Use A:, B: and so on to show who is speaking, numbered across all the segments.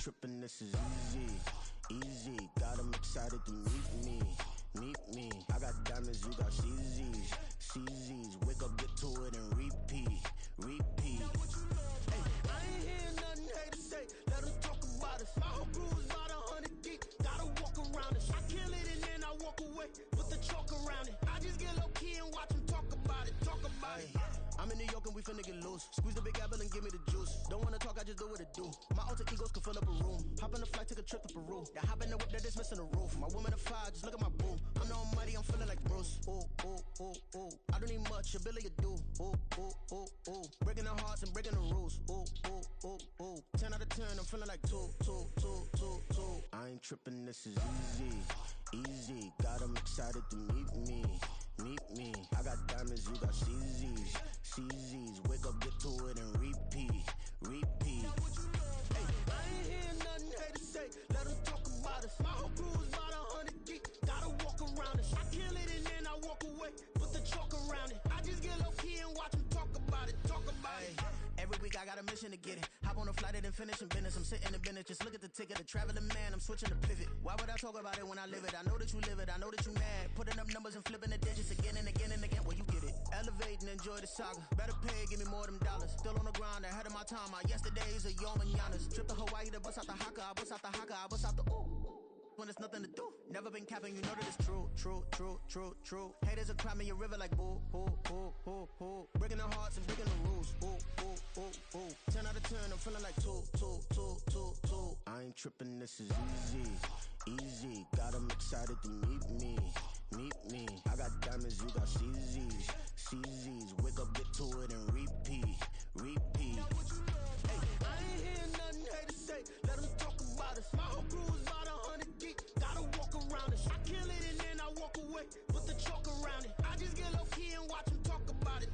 A: tripping, this is easy, easy. Got them excited to meet me. I got diamonds, you got CZs, CZs. Wake up, get to it and repeat. Hey, I ain't hear nothing haters say. Let them talk about us. My whole crew is about 100 deep. Gotta walk around us. I kill it and then I walk away. Put the chalk around it. I just get low key and watch them talk about it. I'm in New York and we finna get loose. Squeeze the big apple and give me the juice. Don't wanna talk, I just do what it do. My alter egos can fill up a room. Hop on the flight, take a trip to Peru. Yeah, hop in the whip, that is missing the roof. My woman a fire, just look at my boo. I'm the almighty, I'm feeling like Bruce. Ooh. I don't need much, a billy a do. Ooh. Breaking the hearts and breaking the rules. Ooh. 10 out of 10, I'm feeling like two. I ain't tripping, this is easy. Got them excited to meet me. I got diamonds, you got CZs. Wake up, get to it and repeat. Hey, I ain't hear nothing haters say. Let them talk about us. My whole crew is about 100 deep. Gotta walk around us. I kill it and then I walk away. Put the chalk around it. I just get low key and watch them talk about it. Every week I got a mission to get it. Hop on a flight and then finish in business. I'm sitting in business, just look at the ticket. A traveling man, I'm switching to pivot. Why would I talk about it when I live it? I know that you live it, I know that you mad. Putting up numbers and flipping the digits again and again. Well, you get it. Elevate and enjoy the saga. Better pay, give me more of them dollars. Still on the grind, ahead of my time. My yesterdays are your mananas. Trip to Hawaii to bust out the haka. I bust out the haka, I bust out the ooh. When there's nothing to do. Never been capping, you know that it's true. Haters are cry me a river like boo. Breaking the hearts and breaking the rules. Ooh. 10 out of 10, I'm feeling like two. I ain't tripping, this is easy. Got them excited to meet me. I got diamonds, you got CZs. Wake up, get to it and repeat. Hey, I ain't hear nothing haters say. Let them talk about us. My whole crew is about 100 deep. Gotta walk around us. I kill it and then I walk away. Put the chalk around it. I just get low key and watch them talk about it.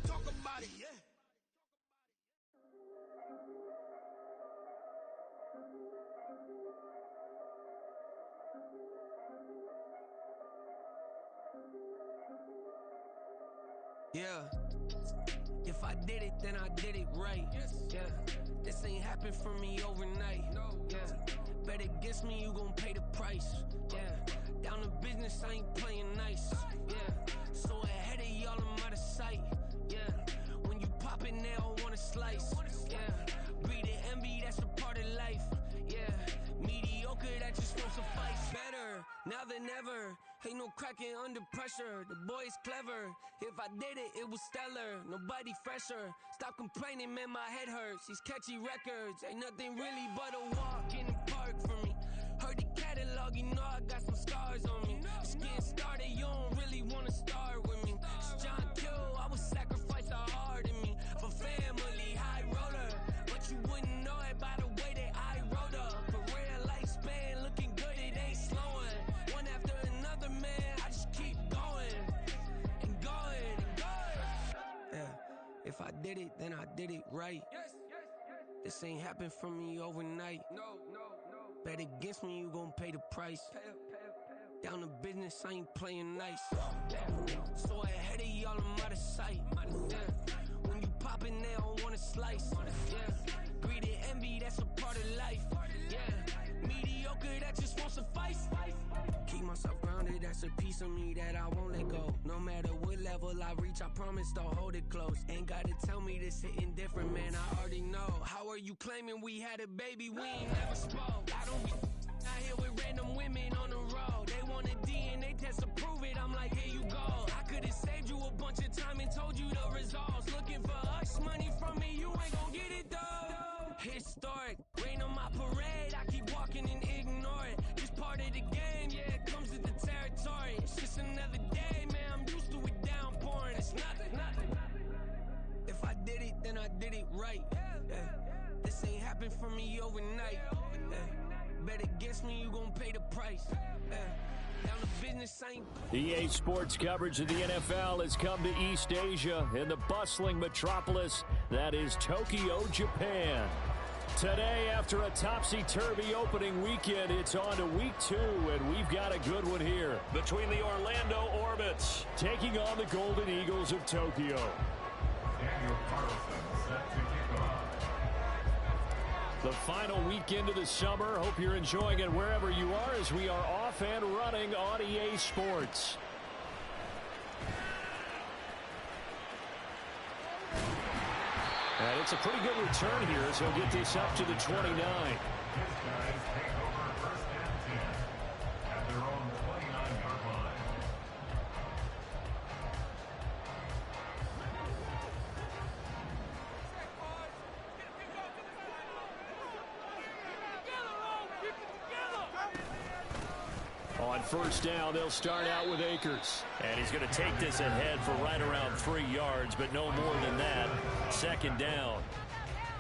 A: Yeah.
B: Yeah. If I did it, then I did it right. Yeah. This ain't happened for me overnight. Yeah. Bet against me, you gon' pay the price. Yeah. Down to business, I ain't playing nice. Yeah. So ahead of y'all, I'm out of sight. Yeah. When you pop it, they don't wanna slice. Yeah. Greed and envy, that's a part of life. Yeah. Mediocre, that just won't suffice. Better now than ever. Ain't no cracking under pressure. The boy's clever. If I did it, it was stellar. Nobody fresher. Stop complaining, man, my head hurts. These catchy records ain't nothing really but a walk in the park for me. Heard the catalog, you know I got some scars on me. Just getting started, you don't really wanna start with me. It's John Kill, I would sacrifice a heart in me for family, high roller. But you wouldn't know it by the way that I wrote up. For real lifespan, looking good, it ain't slowing. One after another, man, I just keep going and going. Yeah, if I did it, then I did it right. This ain't happened for me overnight. No. Bet against me, you gon' pay the price. Down to business, I ain't playing nice. So ahead of y'all, I'm out of sight. Yeah. When you poppin', they don't wanna slice. Yeah. Greed and envy, that's a part of life. Yeah. Mediocre, that just won't suffice. Keep myself grounded, that's a piece of me that I won't let go. No matter what level I reach, I promise to hold it close. Ain't gotta tell me this hitting different, man, I already know. How are you claiming we had a baby, we ain't never spoke? I don't be out here with random women on the road. They want a DNA test to prove it, I'm like, here you go. I could've saved you a bunch of time and told you the results. Looking for hush money from me, you ain't gon' get it though. Historic, rain on my parade, I keep walking and ignore it. Just part of the game, yeah, it comes with the territory. It's just another day, man, I'm used to it downpouring. It's nothing. If I did it, then I did it right. Yeah. This ain't happened for me overnight. Yeah. Bet against me, you gon' pay the price. Down to business, ain't.
C: EA Sports coverage of the NFL has come to East Asia in the bustling metropolis that is Tokyo, Japan. Today, after a topsy-turvy opening weekend, it's on to week 2, and we've got a good one here between the Orlando Orbits taking on the Golden Eagles of Tokyo.
D: Daniel Carlson set to kick off.
C: The final weekend of the summer. Hope you're enjoying it wherever you are as we are off and running on EA Sports. And it's a pretty good return here as he'll get this up to the 29. On first down, they'll start out with Akers. And he's going to take this ahead for right around 3 yards, but no more than that. Second down.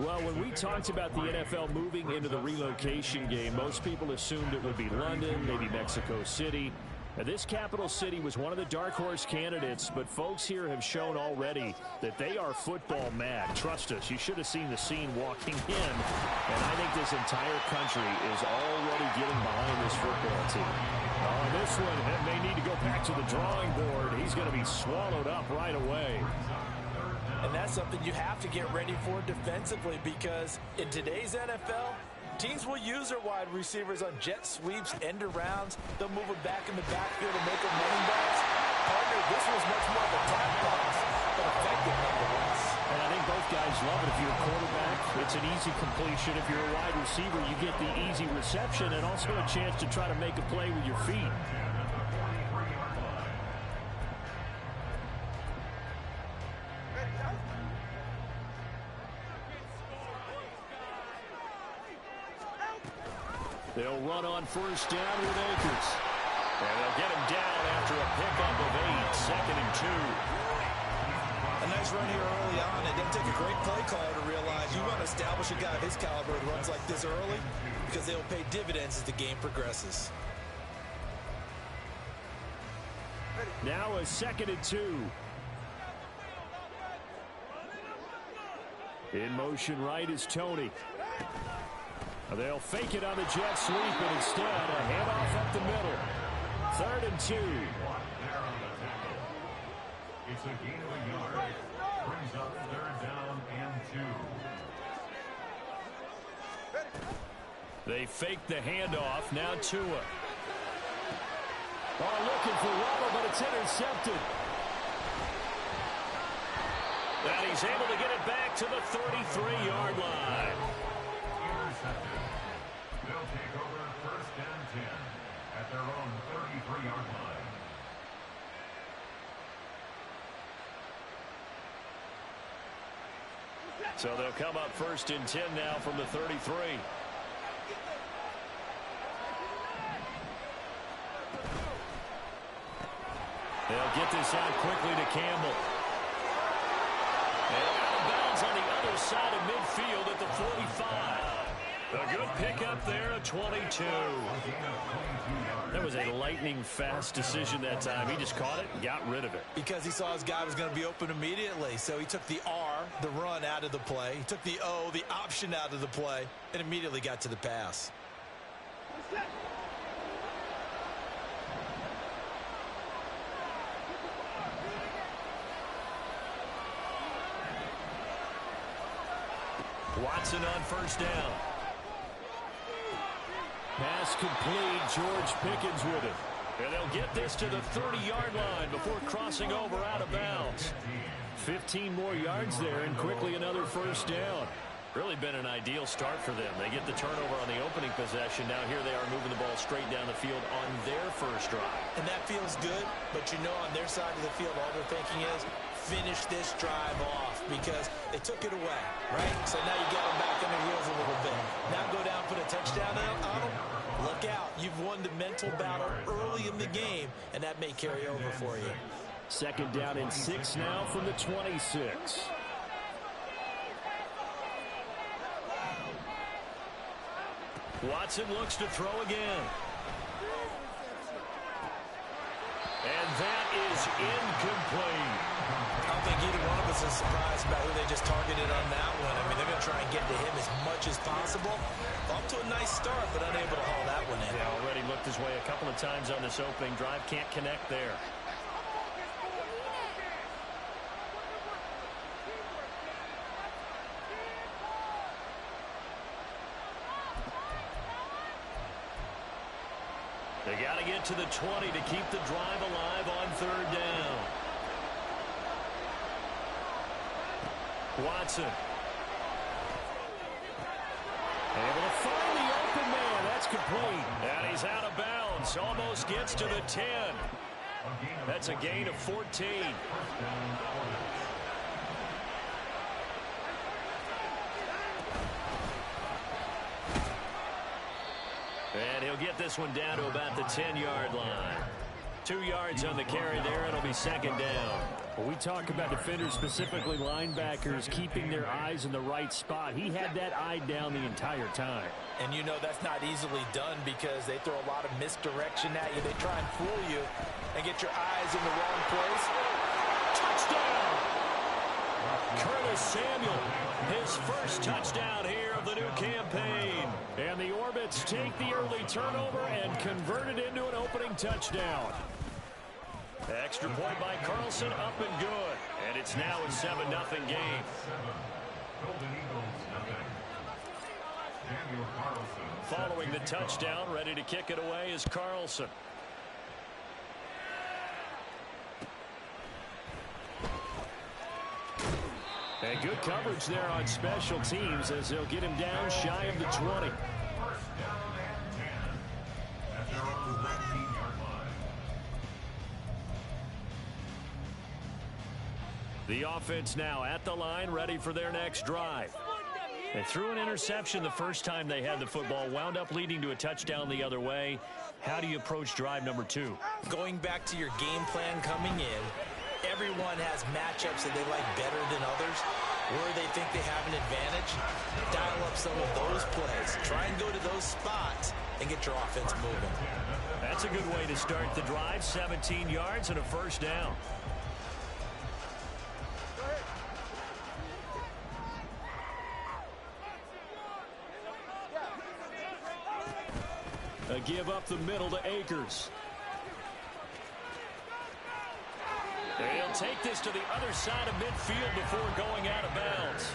C: Well, when we talked about the NFL moving into the relocation game, most people assumed it would be London, maybe Mexico City. Now, this capital city was one of the dark horse candidates, but folks here have shown already that they are football mad. Trust us, you should have seen the scene walking in, and I think this entire country is already getting behind this football team. This one may need to go back to the drawing board. He's going to be swallowed up right away.
D: And that's something you have to get ready for defensively, because in today's NFL, teams will use their wide receivers on jet sweeps, end arounds. They'll move it back in the backfield and make them running backs. Partner, this was much more of a tap pass, but effective nonetheless.
C: And I think both guys love it. If you're a quarterback, it's an easy completion. If you're a wide receiver, you get the easy reception and also a chance to try to make a play with your feet. They'll run on first down with Akers. And they'll get him down after a pickup of 8, second and 2.
D: A nice run here early on. It didn't take a great play caller to realize you want to establish a guy of his caliber who runs like this early, because they'll pay dividends as the game progresses.
C: Now a second and 2. In motion right is Tony. They'll fake it on the jet sweep, and instead a handoff up the middle. Third and 2.
E: It's a gain of a yard. Brings up third down and 2.
C: They fake the handoff. Now Tua. Looking for Waddle, but it's intercepted. And he's able to get it back to the 33-yard line.
E: They'll take over first and 10 at their own 33-yard line.
C: So they'll come up first and 10 now from the 33. They'll get this out quickly to Campbell. And out of bounds on the other side of midfield at the 45. A good pickup there at 22. That was a lightning-fast decision that time. He just caught it and got rid of it.
D: Because he saw his guy was going to be open immediately. So he took the R, the run, out of the play. He took the O, the option, out of the play, and immediately got to the pass.
C: Watson on first down. Pass complete. George Pickens with it. And they'll get this to the 30-yard line before crossing over out of bounds. 15 more yards there and quickly another first down. Really been an ideal start for them. They get the turnover on the opening possession. Now here they are moving the ball straight down the field on their first drive.
D: And that feels good, but you know on their side of the field all they're thinking is finish this drive off because they took it away, right? So now you got them back on their heels a little bit. Now go down, put a touchdown on them. Look out. You've won the mental battle early in the game, and that may carry over for you.
C: Second down and 6 now from the 26. Watson looks to throw again. And that is incomplete.
D: I don't think either one of us is surprised about who they just targeted on that one. I mean, they're going to try and get to him as much as possible. Off to a nice start, but unable to haul that one in.
C: Yeah, already looked his way a couple of times on this opening drive. Can't connect there. got to get to the 20 to keep the drive alive on third down. Watson. Able to find the open man. That's complete. And he's out of bounds. Almost gets to the 10. That's a gain of 14. And he'll get this one down to about the 10-yard line. 2 yards on the carry there. It'll be second down.
F: Well, we talk about defenders, specifically linebackers, keeping their eyes in the right spot. He had that eye down the entire time.
D: And you know that's not easily done because they throw a lot of misdirection at you. They try and fool you and get your eyes in the wrong place.
C: Touchdown! Curtis Samuel, his first touchdown here of the new campaign.
F: And the Orbits take the early turnover and convert it into an opening touchdown.
C: Extra point by Carlson, up and good. And it's now a 7-0 game. Following the touchdown, ready to kick it away is Carlson.
F: And good coverage there on special teams as they'll get him down shy of the 20.
C: The offense now at the line, ready for their next drive. They threw an interception the first time they had the football, wound up leading to a touchdown the other way. How do you approach drive number 2?
D: Going back to your game plan coming in, everyone has matchups that they like better than others. Where they think they have an advantage, dial up some of those plays. Try and go to those spots and get your offense moving.
C: That's a good way to start the drive. 17 yards and a first down.
F: A give up the middle to Akers.
C: They'll take this to the other side of midfield before going out of bounds.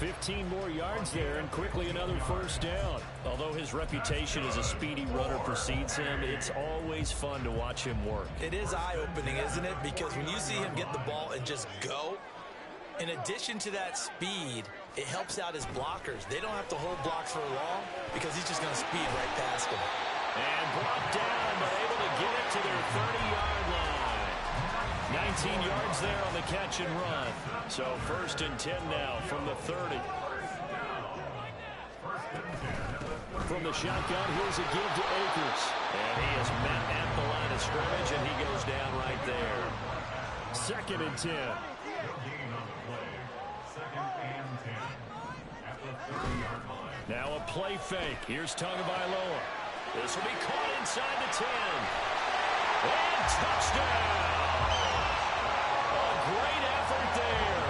F: 15 more yards there and quickly another first down.
C: Although his reputation as a speedy runner precedes him, it's always fun to watch him work.
D: It is eye-opening, isn't it? Because when you see him get the ball and just go, in addition to that speed, it helps out his blockers. They don't have to hold blocks for long because he's just going to speed right past them.
C: And brought down, but able to get it to their 30-yard line. 19 yards there on the catch and run. So 1st and 10 now from the 30.
F: From the shotgun, here's a give to Akers.
C: And he is met at the line of scrimmage, and he goes down right there.
F: 2nd and 10.
C: Now a play fake. Here's Tagovailoa. This will be caught inside the 10. And touchdown! A great effort there.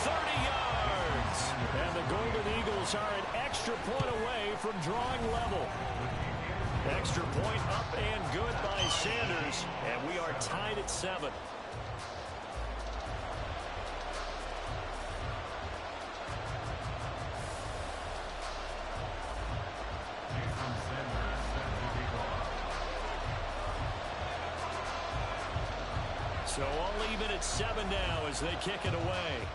C: 30 yards.
F: And the Golden Eagles are an extra point away from drawing level.
C: Extra point up and good by Sanders. And we are tied at 7. So all even at 7 now as they kick it away.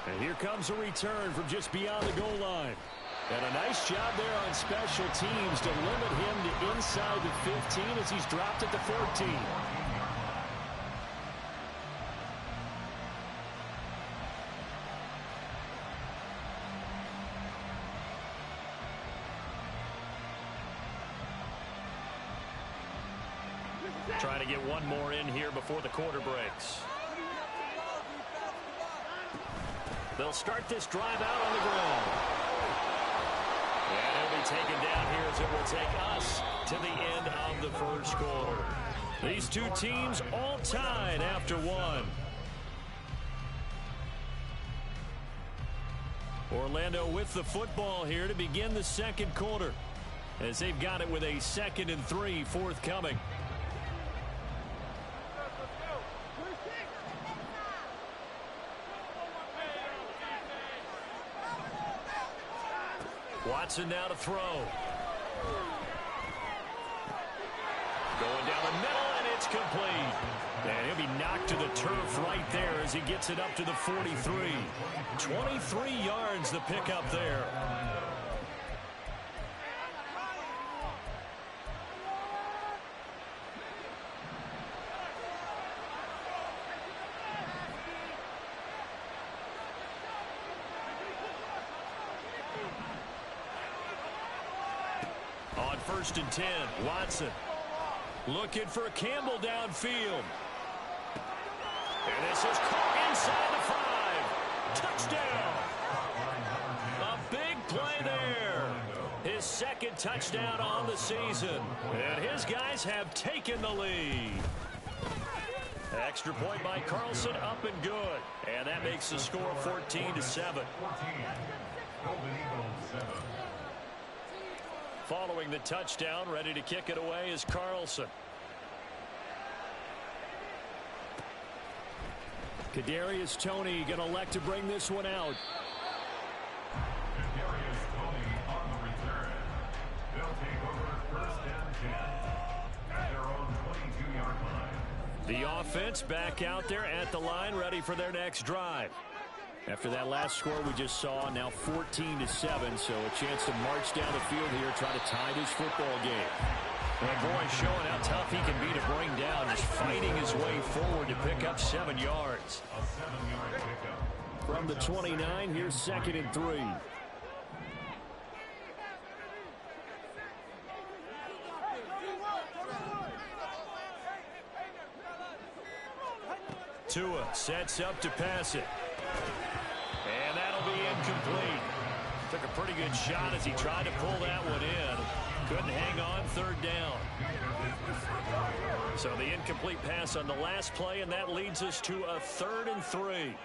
F: And here comes a return from just beyond the goal line. And a nice job there on special teams to limit him to inside the 15 as he's dropped at the 14.
C: Trying to get one more in here before the quarter breaks. They'll start this drive out on the ground. And it'll be taken down here as it will take us to the end of the first quarter. These two teams all tied after one. Orlando with the football here to begin the second quarter, as they've got it with a 2nd and 3 forthcoming.
F: Watson now to throw. Going down the middle, and it's complete. And he'll be knocked to the turf right there as he gets it up to the 43. 23 yards the pickup there. On 1st and 10, Watson looking for Campbell downfield. And this is caught inside the 5. Touchdown. A big play there. His second touchdown on the season. And his guys have taken the lead. Extra point by Carlson, up and good. And that makes the score 14-7. Following the touchdown, ready to kick it away is Carlson. Kadarius Toney going to elect to bring this one out.
E: Kadarius Toney on the return. They'll take over 1st and 10 at their own 22-yard line.
F: The offense back out there at the line, ready for their next drive. After that last score we just saw, now 14-7, so a chance to march down the field here, try to tie this football game. And boy, showing how tough he can be to bring down, just fighting his way forward to pick up 7 yards.
E: A 7-yard pickup.
C: From the 29, here's 2nd and 3.
F: Tua sets up to pass it. And that'll be incomplete. Took a pretty good shot as he tried to pull that one in. Couldn't hang on 3rd down. So the incomplete pass on the last play, and that leads us to a 3rd and 3.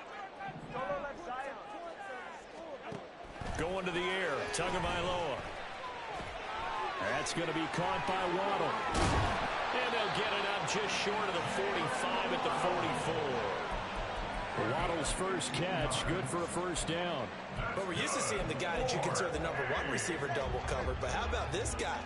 F: Going to the air, Tagovailoa. That's going to be caught by Waddle. And they'll get it up just short of the 45 at the 44. Waddle's first catch, good for a 1st down.
D: But we're used to seeing the guy that you consider the #1 receiver double covered. But how about this guy?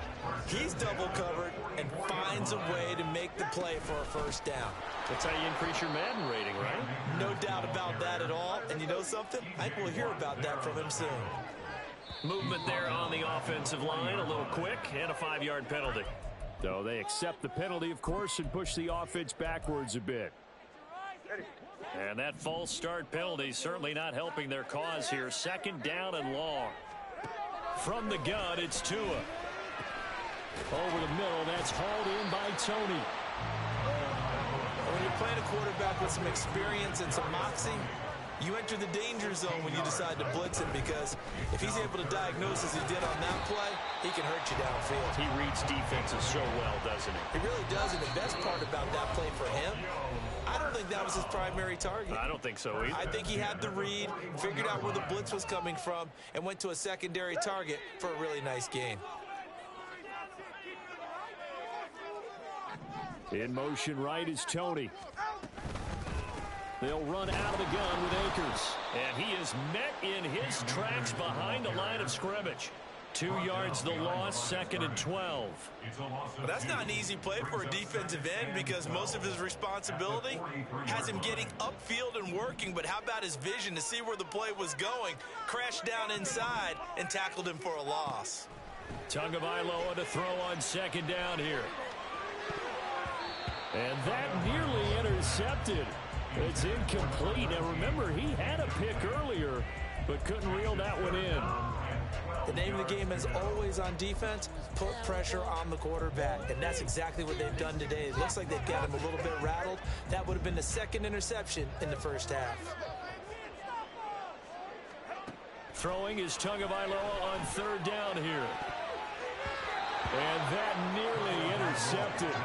D: He's double covered and finds a way to make the play for a 1st down.
F: That's how you increase your Madden rating, right?
D: No doubt about that at all. And you know something? I think we'll hear about that from him soon.
F: Movement there on the offensive line, a little quick, and a 5-yard penalty.
C: So they accept the penalty, of course, and push the offense backwards a bit.
F: And that false start penalty certainly not helping their cause here. 2nd down and long. From the gun, it's Tua.
C: Over the middle, that's hauled in by Toney.
D: When you're playing a quarterback with some experience and some moxie, you enter the danger zone when you decide to blitz him, because if he's able to diagnose as he did on that play, he can hurt you downfield.
F: He reads defenses so well, doesn't he?
D: He really does, and the best part about that play for him, I don't think that was his primary target.
F: I don't think so either.
D: I think he had the read, figured out where the blitz was coming from, and went to a secondary target for a really nice gain.
C: In motion right is Toney. They'll run out of the gun with Akers.
F: And he is met in his tracks behind the line of scrimmage. 2 yards the loss, 2nd and 12.
D: Well, that's not an easy play for a defensive end, because most of his responsibility has him getting upfield and working. But how about his vision to see where the play was going, crashed down inside, and tackled him for a loss.
F: Tagovailoa to throw on 2nd down here.
C: And that nearly intercepted. It's incomplete. Now remember, he had a pick earlier, but couldn't reel that one in.
D: The name of the game is always on defense, put pressure on the quarterback. And that's exactly what they've done today. It looks like they've got him a little bit rattled. That would have been the 2nd interception in the 1st half.
F: Throwing is Tagovailoa on 3rd down here.
C: And that nearly intercepted.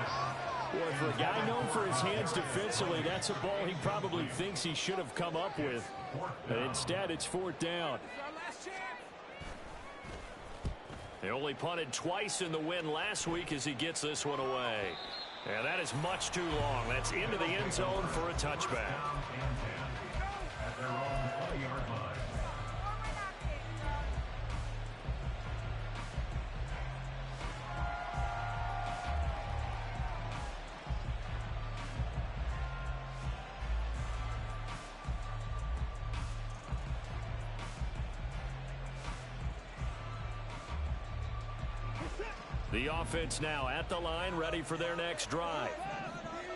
C: Boy, for a guy known for his hands defensively, that's a ball he probably thinks he should have come up with. But instead, it's 4th down.
F: They only punted twice in the win last week as he gets this one away. And that is much too long. That's into the end zone for a touchback.
C: The offense now at the line, ready for their next drive.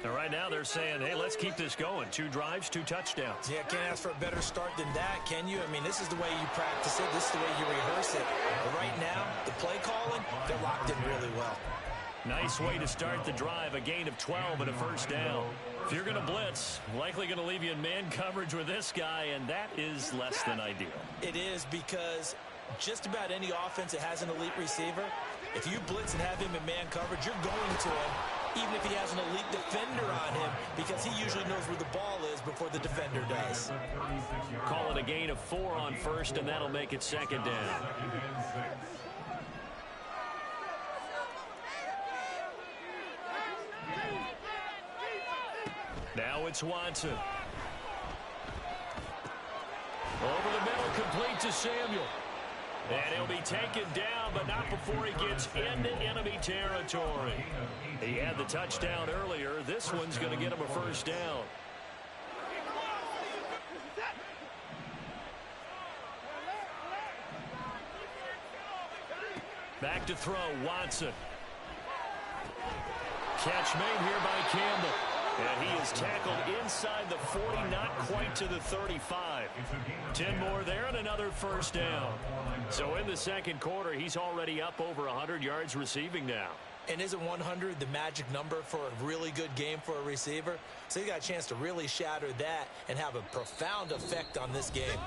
C: And right now they're saying, hey, let's keep this going. 2 drives, 2 touchdowns.
D: Yeah, can't ask for a better start than that, can you? I mean, this is the way you practice it. This is the way you rehearse it. But right now, the play calling, they're locked in really well.
C: Nice way to start the drive, a gain of 12 and a first down. If you're going to blitz, likely going to leave you in man coverage with this guy, and that is less than ideal.
D: It is, because just about any offense that has an elite receiver, if you blitz and have him in man coverage, you're going to him, even if he has an elite defender on him, because he usually knows where the ball is before the defender does.
C: Call it a gain of 4 on first, and that'll make it second down. Now it's Watson. Over the middle, complete to Samuel. And he'll be taken down, but not before he gets into enemy territory. He had the touchdown earlier. This one's going to get him a first down. Back to throw, Watson. Catch made here by Campbell. And he is tackled inside the 40, not quite to the 35. 10 more there and another first down. So in the second quarter, he's already up over 100 yards receiving now.
D: And isn't 100 the magic number for a really good game for a receiver? So he got a chance to really shatter that and have a profound effect on this game.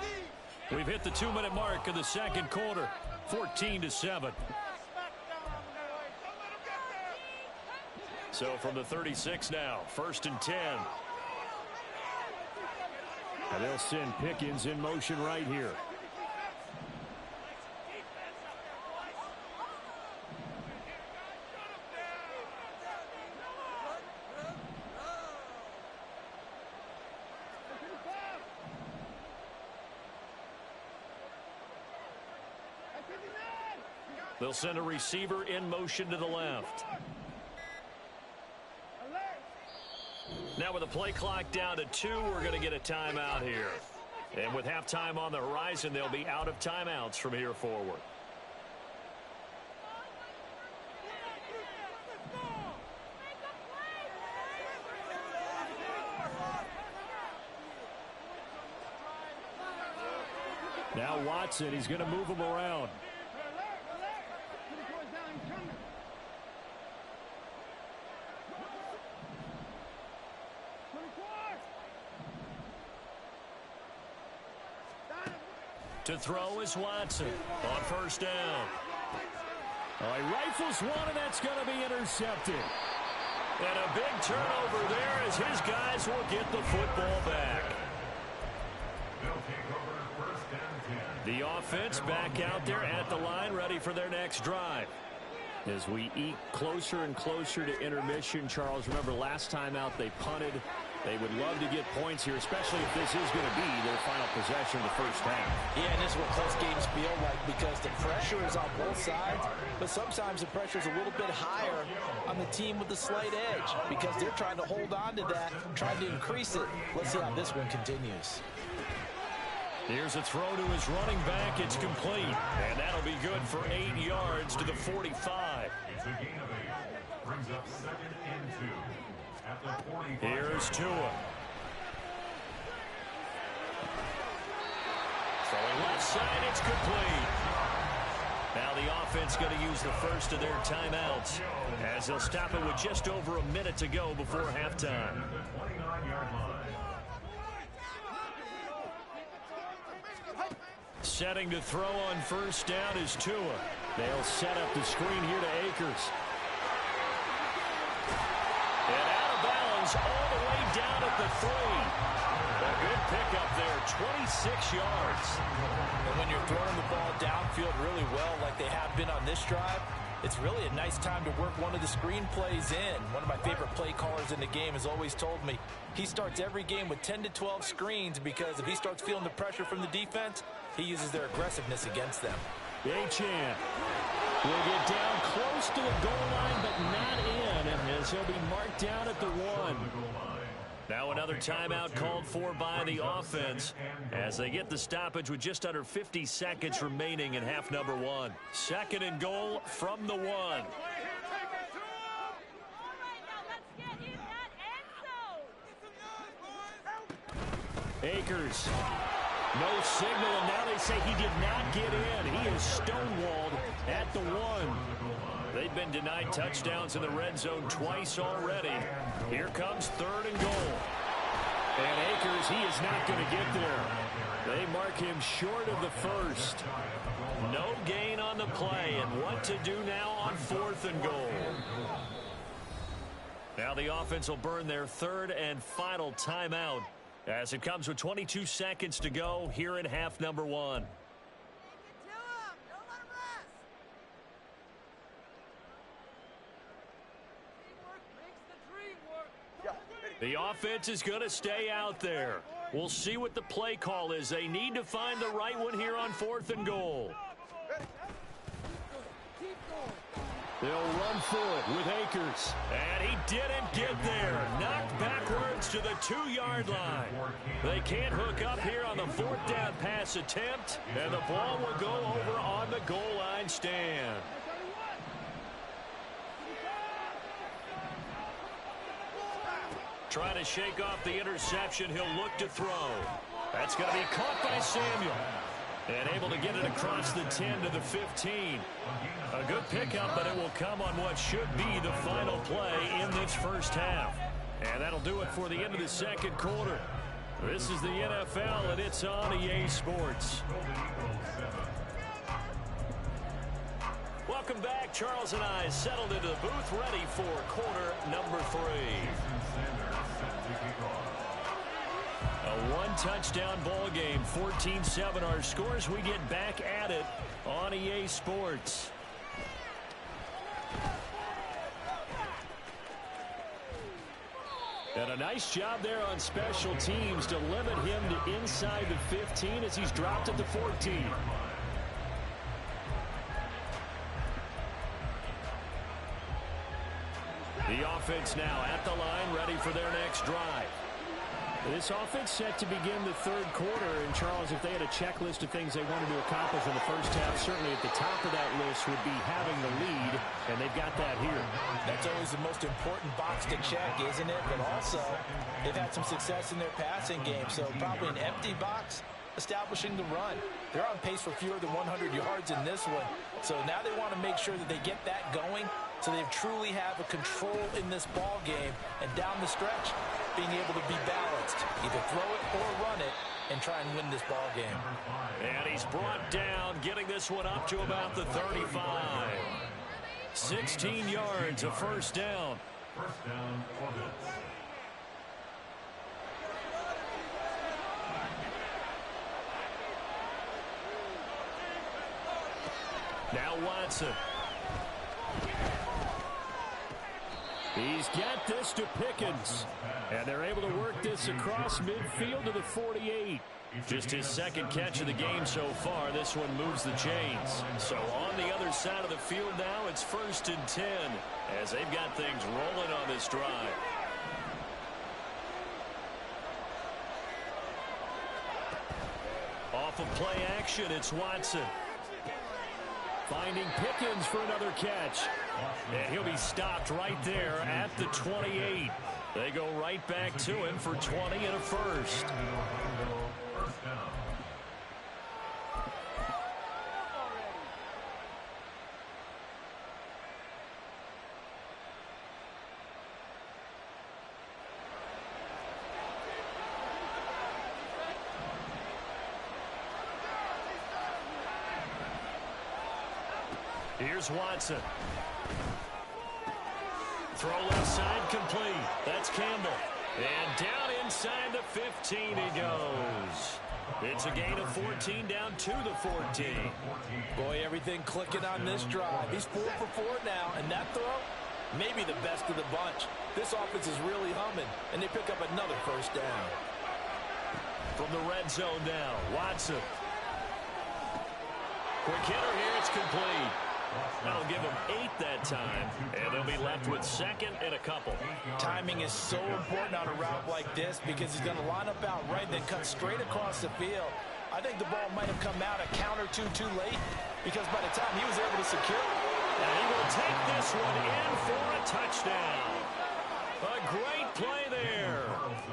C: We've hit the 2-minute mark of the second quarter, 14-7. So from the 36 now, 1st and 10. And they'll send Pickens in motion right here. They'll send a receiver in motion to the left. Now with the play clock down to 2, we're going to get a timeout here. And with halftime on the horizon, they'll be out of timeouts from here forward. Now Watson, he's going to move him around. To throw is Watson on first down. Oh, he rifles one, and that's going to be intercepted. And a big turnover there as his guys will get the football back. The offense back out there at the line, ready for their next drive. As we eke closer and closer to intermission, Charles, remember last time out they punted. They would love to get points here, especially if this is going to be their final possession of the first half.
D: Yeah, and this is what close games feel like, because the pressure is on both sides, but sometimes the pressure is a little bit higher on the team with the slight edge because they're trying to hold on to that, trying to increase it. Let's see how this one continues.
C: Here's a throw to his running back. It's complete, and that'll be good for 8 yards to the 45.
E: It's a gain of 8. Brings up 2nd and 2. At the 45.
C: Here's Tua. Throwing left side, it's complete. Now the offense going to use the first of their timeouts as they'll stop it with just over a minute to go before halftime.
E: At the 29-yard line.
C: Setting to throw on first down is Tua. They'll set up the screen here to Akers. And out of bounds all the way down at the 3. A good pickup there, 26 yards.
D: And when you're throwing the ball downfield really well like they have been on this drive, it's really a nice time to work one of the screen plays in. One of my favorite play callers in the game has always told me he starts every game with 10 to 12 screens because if he starts feeling the pressure from the defense, he uses their aggressiveness against them.
C: Achane will get down close to the goal line, but not in, as he'll be marked down at the 1. Now another timeout called for by the offense as they get the stoppage with just under 50 seconds remaining in half number 1. 2nd and goal from the 1. Akers. No signal, and now they say he did not get in. He is stonewalled at the 1. They've been denied touchdowns in the red zone twice already. Here comes 3rd and goal. And Akers, he is not going to get there. They mark him short of the 1st. No gain on the play, and what to do now on 4th and goal. Now the offense will burn their 3rd and final timeout as it comes with 22 seconds to go here in half number 1. The offense is going to stay out there. We'll see what the play call is. They need to find the right one here on 4th and goal. They'll run for it with Akers. And he didn't get there. Knocked backwards to the 2-yard line. They can't hook up here on the 4th down pass attempt. And the ball will go over on the goal line stand. Trying to shake off the interception. He'll look to throw. That's going to be caught by Samuel. And able to get it across the 10 to the 15. A good pickup, but it will come on what should be the final play in this first half. And that'll do it for the end of the 2nd quarter. This is the NFL, and it's on EA Sports. Welcome back. Charles and I settled into the booth, ready for quarter number 3. A 1-touchdown ball game, 14-7 our scores. We get back at it on EA Sports. And a nice job there on special teams to limit him to inside the 15 as he's dropped at the 14. The offense now at the line, ready for their next drive. This offense set to begin the 3rd quarter. And, Charles, if they had a checklist of things they wanted to accomplish in the first half, certainly at the top of that list would be having the lead, and they've got that here.
D: That's always the most important box to check, isn't it? But also, they've had some success in their passing game, so probably an empty box establishing the run. They're on pace for fewer than 100 yards in this one, so now they want to make sure that they get that going so they truly have a control in this ball game, and down the stretch, being able to be balanced, either throw it or run it, and try and win this ball game.
C: And he's brought down, getting this one up to about the 35. 16 yards, a first down.
E: First down, Orbits.
C: Now Watson. He's got this to Pickens. And they're able to work this across midfield to the 48. Just his 2nd catch of the game so far. This one moves the chains. So on the other side of the field now, it's 1st and 10 as they've got things rolling on this drive. Off of play action, it's Watson. Finding Pickens for another catch. And he'll be stopped right there at the 28. They go right back to him for 20 and a first.
E: First down.
C: Here's Watson. Throw left side complete. That's Campbell. And down inside the 15 he goes. It's a gain of 14 down to the 14.
D: Boy, everything clicking on this drive. He's 4 for 4 now, and that throw, maybe the best of the bunch. This offense is really humming, and they pick up another first down.
C: From the red zone now, Watson. Quick hitter here, it's complete. That'll give them 8 that time, and they'll be left with 2nd and a couple.
D: Timing is so important on a route like this because he's going to line up out right and then cut straight across the field. I think the ball might have come out a count or two too late because by the time he was able to secure it.
C: And he will take this one in for a touchdown. A great play there.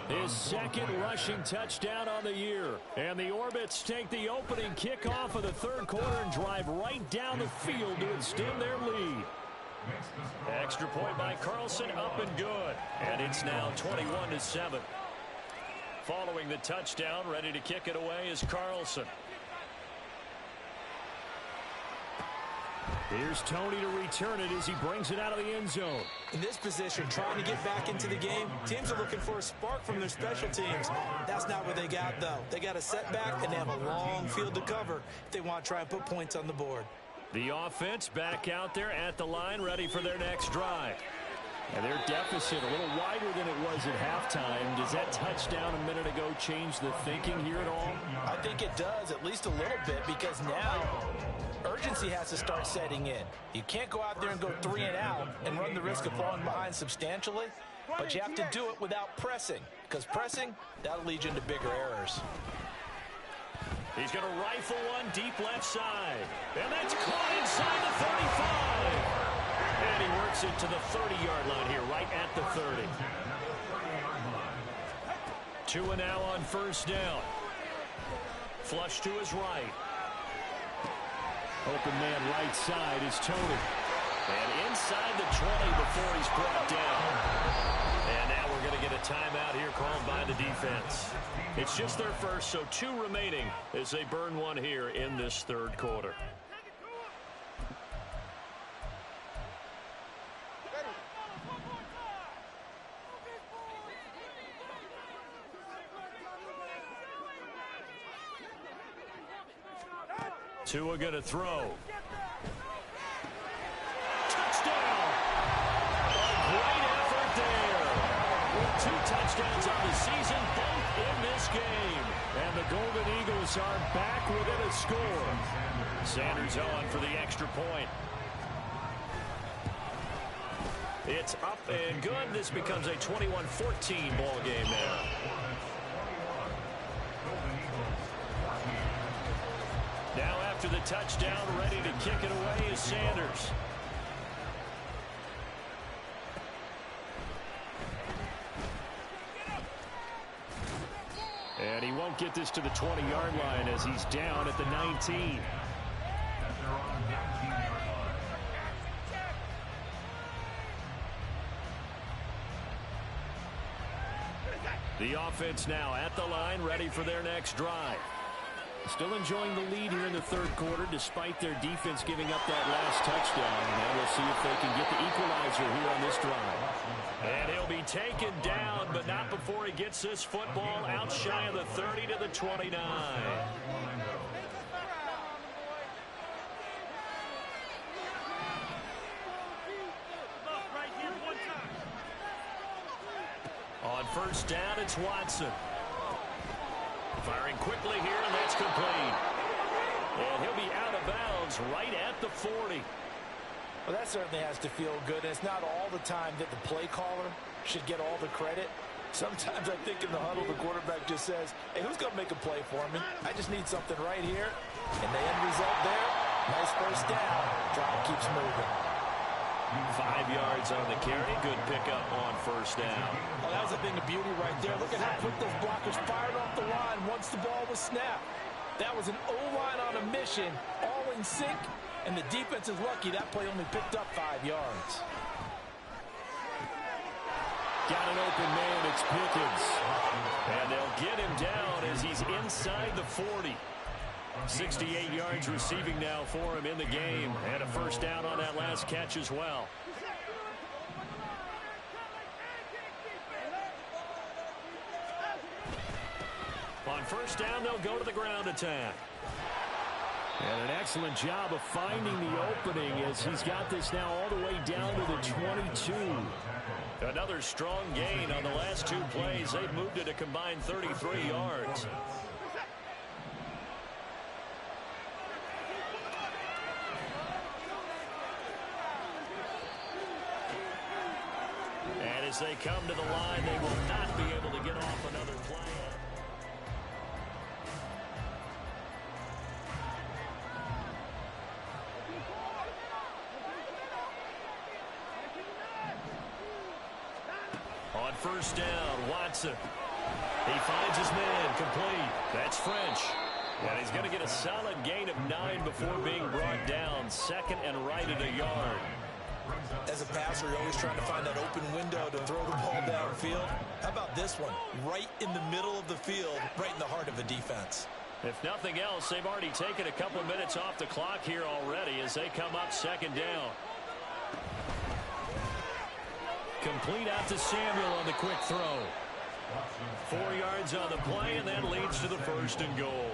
C: His second rushing touchdown on the year. And the Orbits take the opening kickoff of the third quarter and drive right down the field to extend their lead. Extra point by Carlson, up and good. And it's now 21-7. Following the touchdown, ready to kick it away is Carlson. Here's Tony to return it as he brings it out of the end zone.
D: In this position, trying to get back into the game, teams are looking for a spark from their special teams. That's not what they got, though. They got a setback, and they have a long field to cover if they want to try and put points on the board.
C: The offense back out there at the line, ready for their next drive. And their deficit a little wider than it was at halftime. Does that touchdown a minute ago change the thinking here at all?
D: I think it does, at least a little bit, because now urgency has to start setting in. You can't go out there and go 3 and out and run the risk of falling behind substantially, but you have to do it without pressing, because pressing, that'll lead you into bigger errors.
C: He's going to rifle one deep left side. And that's caught inside the 35. And he works it to the 30-yard line here, right at the 30. 2 and now on first down. Flush to his right. Open man right side is Tony. And inside the 20 before he's brought down. And now we're going to get a timeout here called by the defense. It's just their first, so 2 remaining as they burn one here in this third quarter. Tua going to throw. Touchdown! A great effort there. With 2 touchdowns on the season, both in this game. And the Golden Eagles are back within a score. Sanders on for the extra point. It's up and good. This becomes a 21-14 ball game now. Now after the touchdown, ready to kick it away is Sanders. And he won't get this to the 20-yard line as he's down at the 19. The offense now at the line, ready for their next drive. Still enjoying the lead here in the third quarter despite their defense giving up that last touchdown. And we'll see if they can get the equalizer here on this drive. And he'll be taken down, but not before he gets this football out shy of the 30 to the 29. On first down, it's Watson. Firing quickly here, and that's complete. And he'll be out of bounds right at the 40.
D: Well, that certainly has to feel good, and it's not all the time that the play caller should get all the credit. Sometimes I think in the huddle, the quarterback just says, hey, who's going to make a play for me? I just need something right here. And the end result there, nice first down. Drive keeps moving.
C: 5 yards on the carry. Good pickup on first down.
D: Oh, that was a thing of beauty right there. Look at how quick those blockers fired off the line once the ball was snapped. That was an O-line on a mission, all in sync, and the defense is lucky that play only picked up 5 yards.
C: Got an open man, it's Pickens. And they'll get him down as he's inside the 40. 68 yards receiving now for him in the game. And a first down on that last catch as well. On first down, they'll go to the ground attack. And an excellent job of finding the opening as he's got this now all the way down to the 22. Another strong gain on the last 2 plays. They've moved it a combined 33 yards. And as they come to the line, they will not be able to get off another play. On
F: first down. Watson. He finds his man, complete. That's French. And he's going to get a solid gain of 9 before being brought down. Second and right at a yard.
D: As a passer, you're always trying to find that open window to throw the ball downfield. How about this one? Right in the middle of the field, right in the heart of a defense.
F: If nothing else, they've already taken a couple of minutes off the clock here already as they come up second down. Complete out to Samuel on the quick throw. 4 yards on the play, and that leads to the first and goal.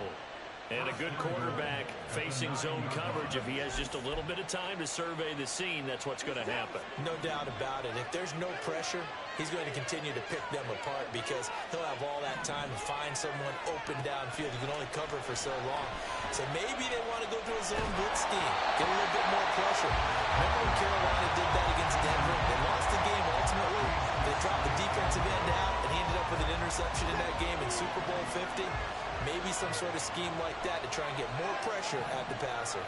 F: And a good quarterback facing zone coverage. If he has just a little bit of time to survey the scene, that's what's going to happen.
D: No doubt about it. If there's no pressure, he's going to continue to pick them apart because he'll have all that time to find someone open downfield. You can only cover for so long. So maybe they want to go to a zone blitz scheme, get a little bit more pressure. Remember when Carolina did that against Denver? They lost the game ultimately. They dropped the defensive end out, and he ended up with an interception in that game in Super Bowl 50. Maybe some sort of scheme like that to try and get more pressure at the passer.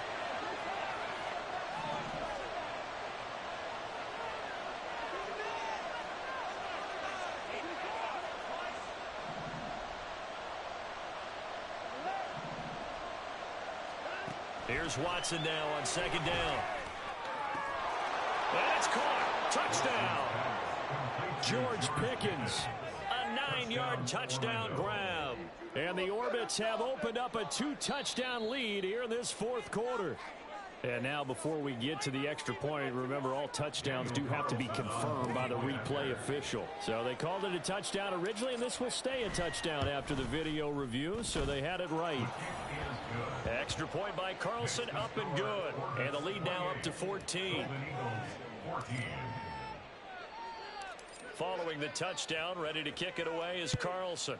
F: Here's Watson now on second down. That's caught. Touchdown. George Pickens. A 9-yard touchdown grab. And the Orbits have opened up a 2-touchdown lead here in this fourth quarter. And now before we get to the extra point, remember all touchdowns do have to be confirmed by the replay official. So they called it a touchdown originally, and this will stay a touchdown after the video review, so they had it right. Extra point by Carlson, up and good. And the lead now up to 14. Following the touchdown, ready to kick it away is Carlson.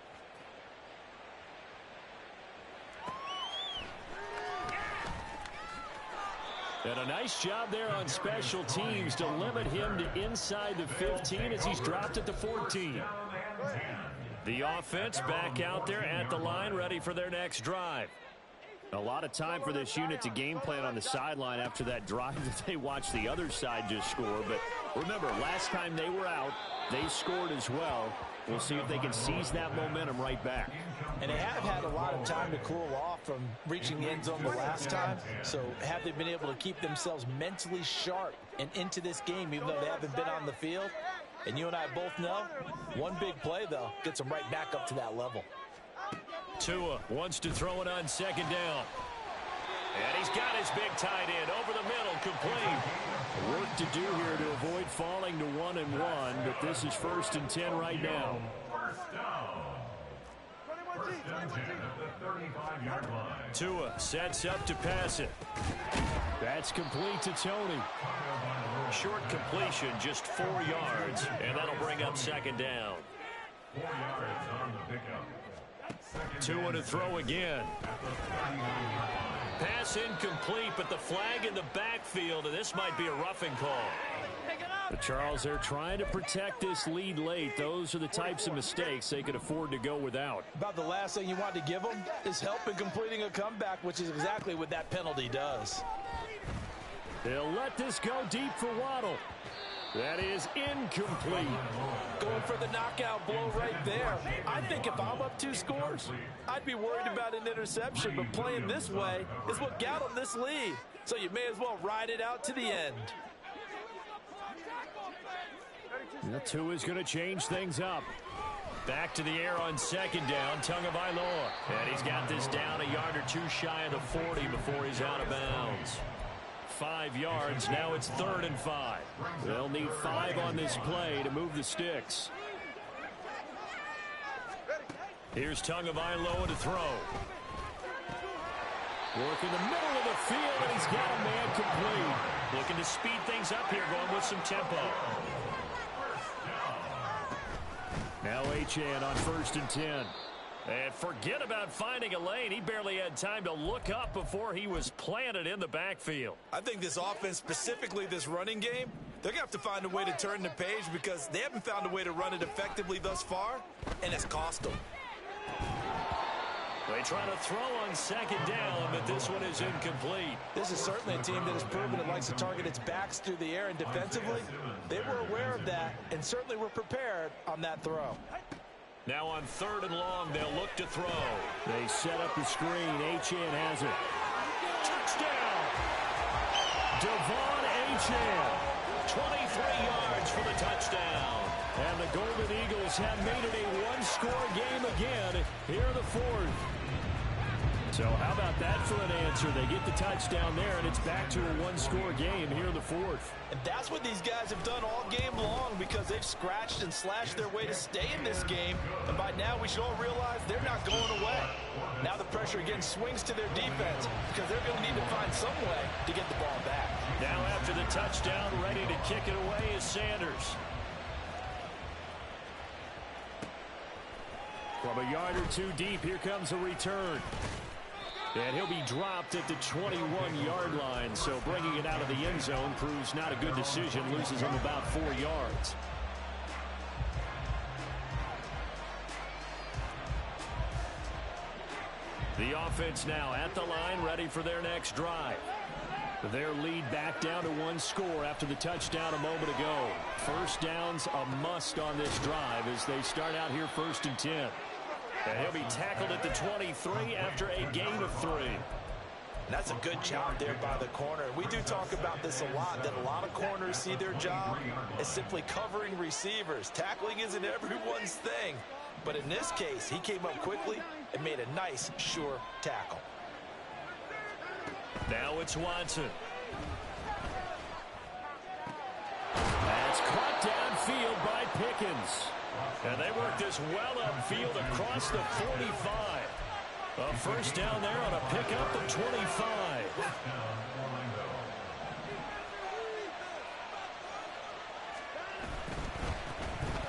F: And a nice job there on special teams to limit him to inside the 15 as he's dropped at the 14. The offense back out there at the line, ready for their next drive. A lot of time for this unit to game plan on the sideline after that drive that they watched the other side just score. But remember, last time they were out, they scored as well. We'll see if they can seize that momentum right back.
D: And they have had a lot of time to cool off from reaching the end zone the last time. So have they been able to keep themselves mentally sharp and into this game, even though they haven't been on the field? And you and I both know, one big play, though, gets them right back up to that level.
F: Tua wants to throw it on second down. And he's got his big tight end over the middle, complete. Work to do here to avoid falling to 1-1, but this is 1st and 10 right now.
E: First and 10 at the 35-yard line.
F: Tua sets up to pass it. That's complete to Tony. Short completion, just 4 yards, and that'll bring up second down.
E: 4 yards on the pickup.
F: Tua to throw again. Pass incomplete, but the flag in the backfield, and this might be a roughing call. But Charles, they're trying to protect this lead late. Those are the types of mistakes they could afford to go without.
D: About the last thing you want to give them is help in completing a comeback, which is exactly what that penalty does.
C: They'll let this go deep for Waddle. That is incomplete.
D: Going for the knockout blow right there. I think if I'm up 2 scores, I'd be worried about an interception, but playing this way is what got them this lead. So you may as well ride it out to the end.
C: Tua's going to change things up.
F: Back to the air on second down, Tagovailoa. And he's got this down a yard or 2 shy of the 40 before he's out of bounds. 5 yards, now it's 3rd and 5.
C: They'll need 5 on this play to move the sticks.
F: Here's Tagovailoa to throw.
C: Work in the middle of the field, and he's got a man complete.
F: Looking to speed things up here, going with some tempo.
C: Now Achane on 1st and 10.
F: And forget about finding a lane. He barely had time to look up before he was planted in the backfield.
D: I think this offense, specifically this running game, they're going to have to find a way to turn the page because they haven't found a way to run it effectively thus far, and it's cost them.
F: They try to throw on second down, but this one is incomplete.
D: This is certainly a team that has proven it likes to target its backs through the air, and defensively, they were aware of that and certainly were prepared on that throw.
F: Now on 3rd and long, they'll look to throw.
C: They set up the screen. Achane has it.
F: Touchdown!
C: Devon Achane.
F: 23 yards for the touchdown.
C: And the Golden Eagles have made it a one-score game again here in the 4th. So how about that for an answer? They get the touchdown there, and it's back to a one-score game here in the 4th.
D: And that's what these guys have done all game long, because they've scratched and slashed their way to stay in this game. And by now, we should all realize they're not going away. Now the pressure again swings to their defense, because they're going to need to find some way to get the ball back.
F: Now after the touchdown, ready to kick it away is Sanders.
C: From a yard or two deep, here comes a return. And he'll be dropped at the 21-yard line, so bringing it out of the end zone proves not a good decision, loses him about 4 yards. The offense now at the line, ready for their next drive. Their lead back down to 1 score after the touchdown a moment ago. First down's a must on this drive as they start out here 1st and 10.
F: And he'll be tackled at the 23 after a gain of 3.
D: That's a good job there by the corner. We do talk about this a lot, that a lot of corners see their job as simply covering receivers. Tackling isn't everyone's thing. But in this case, he came up quickly and made a nice, sure tackle.
F: Now it's Watson.
C: That's caught downfield by Pickens.
F: And they work this well upfield across the 45. A first down there on a pickup at 25.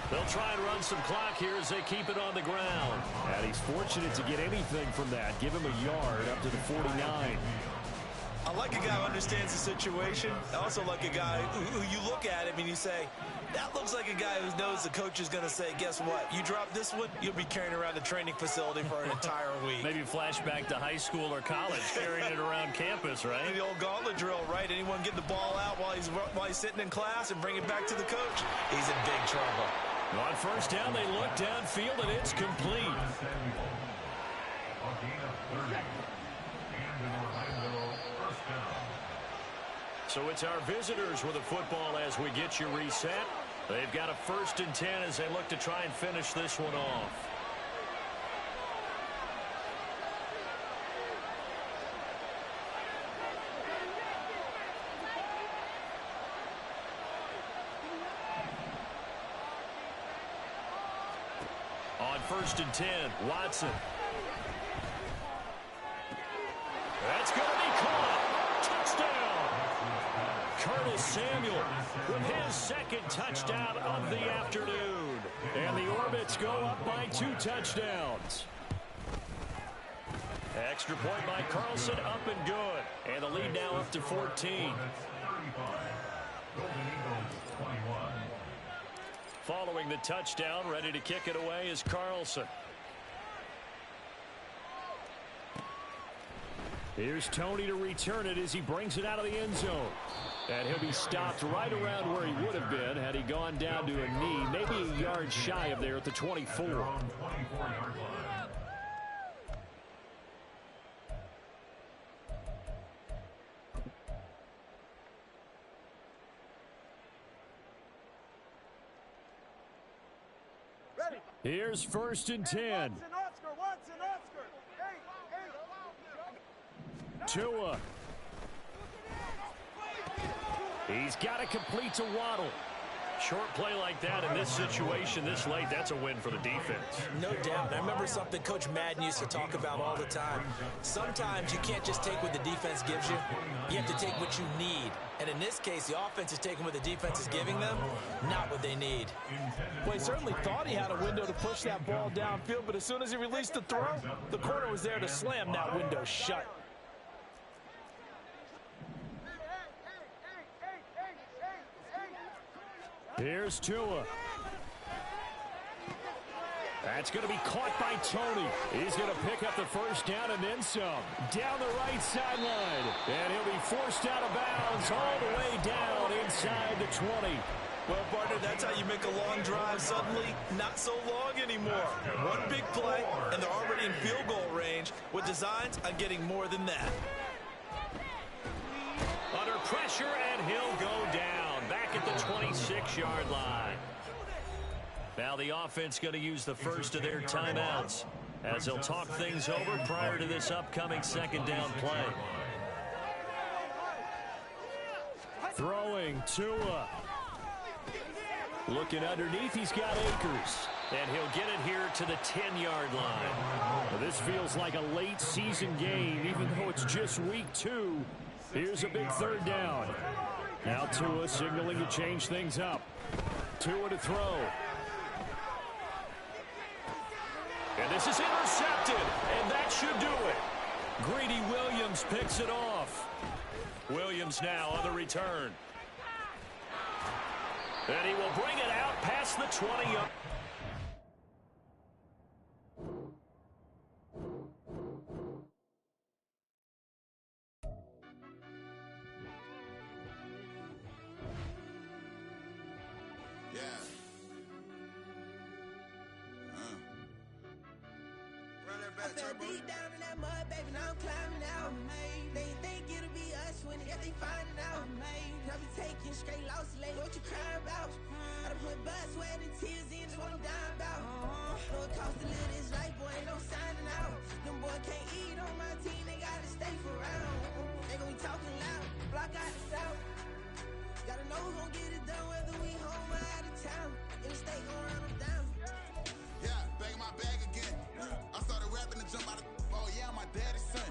F: They'll try and run some clock here as they keep it on the ground.
C: And he's fortunate to get anything from that. Give him a yard up to the 49.
D: I like a guy who understands the situation. I also like a guy who you look at him and you say, that looks like a guy who knows the coach is going to say, guess what? You drop this one, you'll be carrying around the training facility for an entire week.
F: Maybe flashback to high school or college, carrying it around campus, right?
D: The old gauntlet drill, right? Anyone get the ball out while he's sitting in class and bring it back to the coach? He's in big trouble.
F: On first down, they look downfield, and it's complete. So it's our visitors with the football as we get you reset. They've got a 1st and 10 as they look to try and finish this one off. On 1st and 10, Watson. That's going to be caught. Touchdown. Curtis Samuel with his 2nd touchdown of the afternoon. And the Orbits go up by 2 touchdowns. Extra point by Carlson, up and good. And the lead now up to 14. Following the touchdown, ready to kick it away is Carlson.
C: Here's Tony to return it as he brings it out of the end zone. And he'll be stopped right around where he would have been had he gone down to a knee, maybe a yard shy of there at the 24. Here's 1st and 10. Tua. He's got to complete to Waddle.
F: Short play like that in this situation this late, that's a win for the defense.
D: No doubt. I remember something Coach Madden used to talk about all the time. Sometimes you can't just take what the defense gives you. You have to take what you need. And in this case, the offense is taking what the defense is giving them, not what they need. Well, he certainly thought he had a window to push that ball downfield, but as soon as he released the throw, the corner was there to slam that window shut.
C: Here's Tua. That's going to be caught by Tony. He's going to pick up the first down and then some. Down the right sideline. And he'll be forced out of bounds all the way down inside the 20.
D: Well, partner, that's how you make a long drive suddenly not so long anymore. One big play, and they're already in field goal range with designs on getting more than that.
F: Under pressure, and he'll go down. Back at the 26-yard line. Now the offense going to use the first of their timeouts as they'll talk things over prior to this upcoming second down play.
C: Throwing Tua. Looking underneath, he's got Akers.
F: And he'll get it here to the 10-yard line.
C: Well, this feels like a late season game, even though it's just week 2. Here's a big third down. Now Tua signaling to change things up. Tua to throw.
F: And this is intercepted, and that should do it.
C: Greedy Williams picks it off.
F: Williams now on the return. And he will bring it out past the 20.
G: Deep down in that mud, baby, now I'm climbing out. They think it'll be us when they find it out. I be taking straight losses lately, what you crying about? I done put blood, sweat, and tears in, that's what I'm dying about. Know it cost to live this life, boy, ain't no signing out. Them boy can't eat on my team, they gotta stay for round. They gon' be talking loud, block out the south. Gotta know who's gon' get it done, whether we home or out of town. In the state, gon' run them down.
H: Yeah, back in my bag again. I started rapping to jump out of oh yeah, I'm my daddy's son.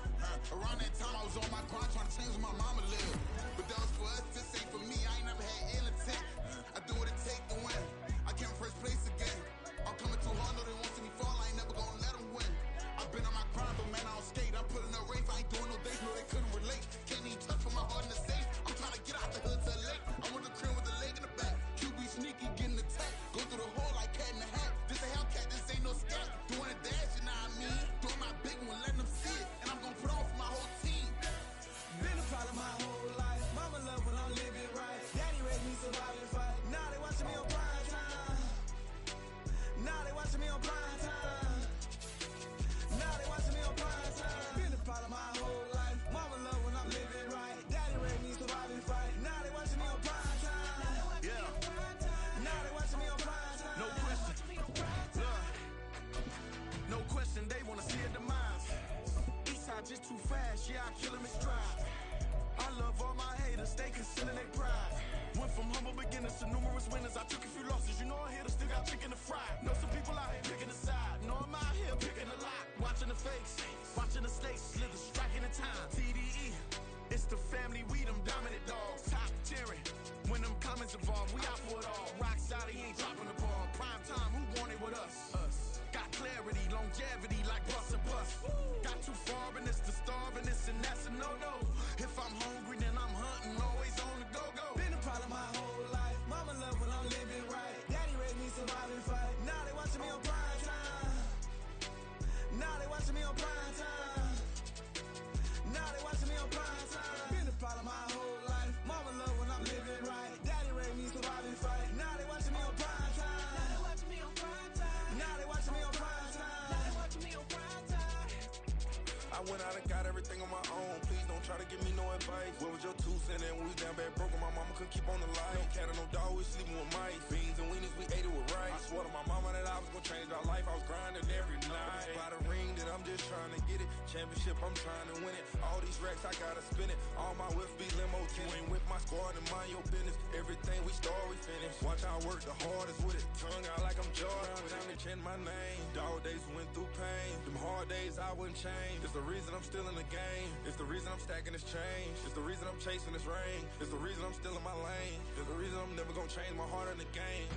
H: Around that time I was on my grind trying to change where my mama lived. But that was for us, this ain't for me. I ain't never had ill intent. I do what it take to win. I came first place again. I'm coming too hard, know they want to see me fall. I ain't never gonna let them win. I've been on my grind, but man, I don't skate. I'm putting up race, I ain't doing no days, no they couldn't relate. Can't even touch for my heart in the safe. I'm trying to get out the hood to the lake. I'm with the crib with the leg in the back. QB sneaky, getting attacked. Go through the hole like cat in the hat. This a Hellcat, this ain't no scat. Doing a dash, you know what I mean? Doing my big one, letting them see it. And I'm gonna put on for my whole team.
G: Been a problem my whole life. Mama love when I'm living right. Daddy raised me survive and fight. Now they watching me on prime time. Now they watching me on prime time. Now they watching me on prime time. Been a problem my whole life. Mama love when I'm living right. Daddy raised me survive and fight. Now they watching me on prime time.
H: Yeah.
G: Now they watching me on prime time.
H: No question. No question, they wanna see a demise. Eastside just too fast, yeah, I kill him in stride. I love all my haters, they concealing their pride. Went from humble beginners to numerous winners. I took a few losses, you know I hit, still got chicken to fry. Know some people out here picking a side. Know I'm out here picking a lot. Watching the fakes, watching the stakes, slither, striking the time. TDE, it's the family, we them dominant dogs. Top tiering, when them comments involved, we out for it all. Rock solid, he ain't dropping the ball. Prime time, who want it with us? Got clarity, longevity like bus and bus. Got too far and it's the starving, this and that's a no-no. If I'm hungry, then I'm hunting, always on the go-go.
G: Been a problem my whole life. Mama love when I'm living right. Daddy raised me survive and fight. Now they watching me on prime time. Now they watching me on prime time. Now they watching me on prime time. Been a problem my whole life. Mama love when I'm living right. Daddy raised me survive and fight. Now they watching me on prime time. Now they watching me on prime time. Now they watching me on prime time. Now they watching me on prime time.
H: I went out and got everything on my own. Please don't try to give me no advice. What was your 2 cents and we was down bad broke and my mama couldn't keep on the light. No cat and no dog, we sleeping with mice. Beans and weenies, we ate it with rice. I swore to my mama that I was gonna change our life. I was grinding every night. By the ring that I'm just trying to get it. Championship, I'm trying to win it. All these racks, I gotta spin it. All my whips be limo tinted. Ain't with my squad and mind your business. Everything we start, we finish. Watch I work the hardest with it. Tongue out like I'm Jordan. Without me chanting my name. Dog days went through pain. Them hard days I wouldn't change. It's the reason I'm still in the game. It's the reason I'm stacking this change. It's the reason I'm chasing this rain. It's the reason I'm still in my lane. It's the reason I'm never gonna change my heart in the game.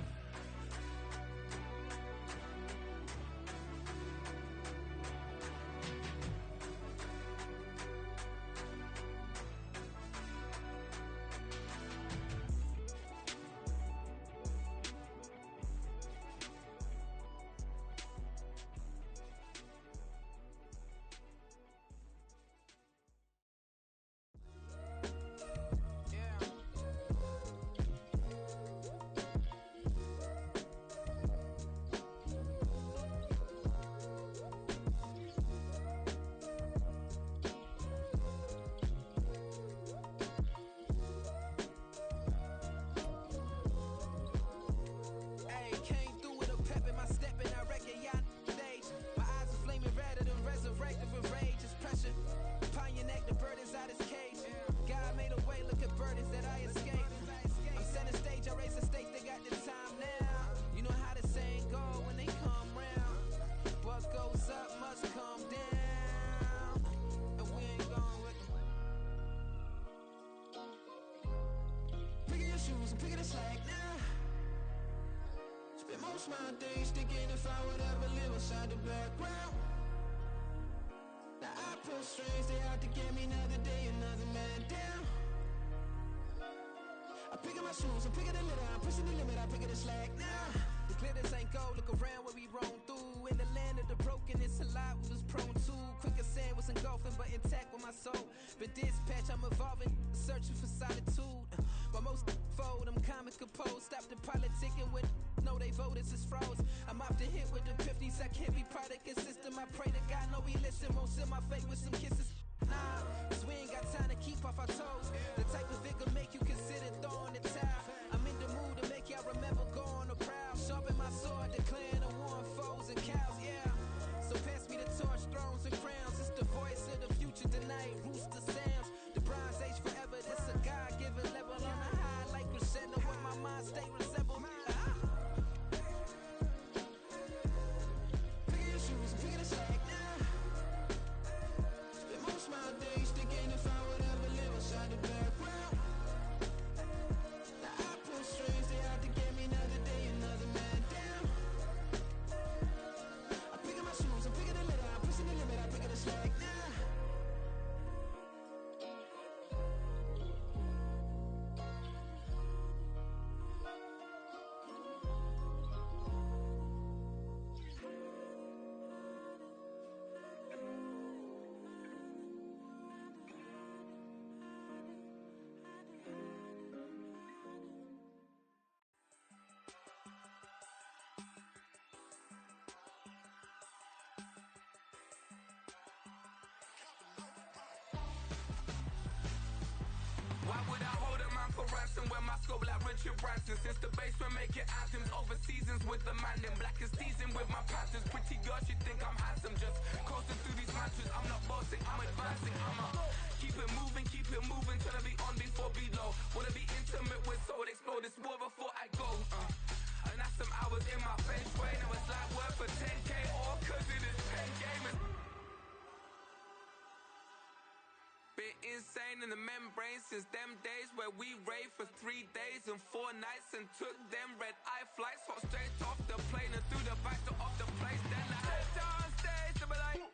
G: my days thinking if I would ever live inside the background. Now I pull strings, they out to get me another day, another man down. I'm picking my shoes, I'm picking the litter, I'm pushing the limit, I'm picking the slack now.
B: The glitters ain't gold, look around where we roam through. In the land of the broken, it's a lot we was prone to. Quick as sand was engulfing, but intact with my soul. Been dispatched, I'm evolving, searching for solitude. But most fold, I'm comic composed. Stop the politicking when know they voters is froze. I'm off the hit with the 50s, I can't be product and system. I pray to God, know we listen, won't send my fate with some kisses. Nah, cause we ain't got time to keep off our toes. The type of vigor make you consider throwing the towel. I'm in the mood to make y'all remember going to proud. Sharpen my sword, declaring the war on foes and cows, yeah. So pass me the torch, thrones and crowns. It's the voice of the future tonight, rooster sounds. The Bronze Age forever, this a God-given level. On a high like crescendo when my mind stay resembled.
G: Picking your shoes, I'm picking the slack now. Spend most of my days thinking if I would ever live inside the background. Now I pull strings, they out to get me another day, another man down. I'm picking my shoes, I'm picking the litter, I'm pushing the limit, I'm picking the slack now.
I: Why would I hold a man for ransom when my scope like Richard Branson? Since the basement making anthems over seasons with the man in black is teasing with my patterns. Pretty girl, she think I'm handsome. Just coasting through these matches. I'm not bossing, I'm advancing. I'ma keep it moving, trying to be on before below. Wanna be intimate with soul, explore this war before I go. And that's some hours in my bench way. Now it's like work for 10K all cause it is pen gamers. Been insane in the membrane since them days where we raved for 3 days and 4 nights and took them red eye flights. Hot straight off the plane and through the back door of the place. Then I head downstairs, they be like,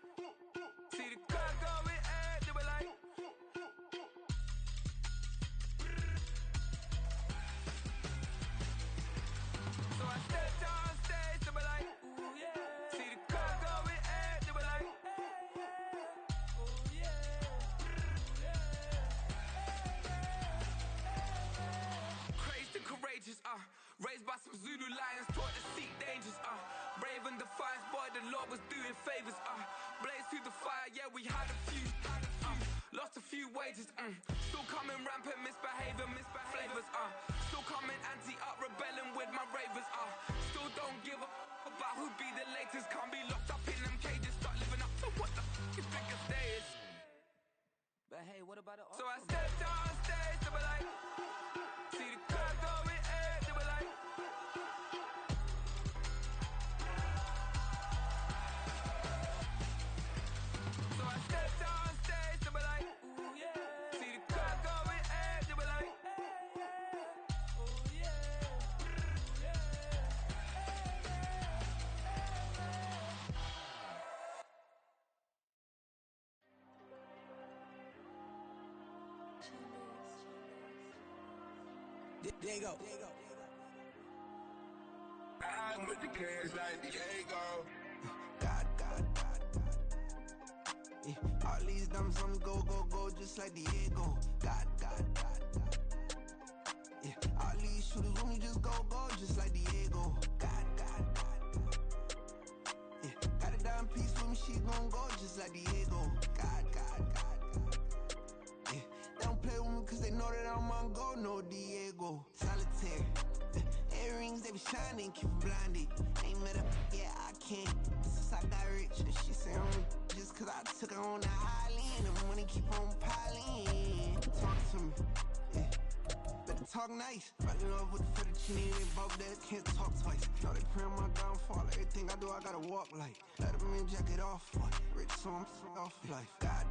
I: see the car going air, they be like. So I step downstairs, they be like, ooh yeah. See the car going air, they be like, ooh yeah. Crazed and courageous, raised by some Zulu lions, taught to seek dangers, brave and defiant, boy, the Lord was doing favors, blaze through the fire, yeah, we had a few, lost a few wages, still coming rampant, misbehaving, flavors, still coming anti-up, rebelling with my ravers, still don't give a about who'd be the latest, can't be locked up in them cages, start living up to what the is biggest day is.
B: But hey, what about the
I: So I step downstairs, they be like, see the car going air, they be like. So I step downstairs, they be like, ooh yeah. See the car going air, they be like, ooh yeah.
G: There you go.
H: I'm with the cash like Diego.
G: God. Yeah. All these numbers on the go, just like Diego. God. Yeah. All these shooters on me just go, just like Diego. God. Yeah. Got a dime piece with me, she gon' go just like Diego. God. Yeah. They don't play with me cause they know that I'm on go, no Diego. Solitaire. Earrings, they be shining, keep blinded. Ain't met up, yeah, I can't. Since I got rich, and she say I'm just cause I took her on the island. And money keep on piling. Talk to me, yeah. Better talk nice. Fell in love with the fettuccine, they both that can't talk twice. Know they pray on my downfall. Everything I do, I gotta walk like. Let them in, jacket off, what? Rich, so I'm off life. God.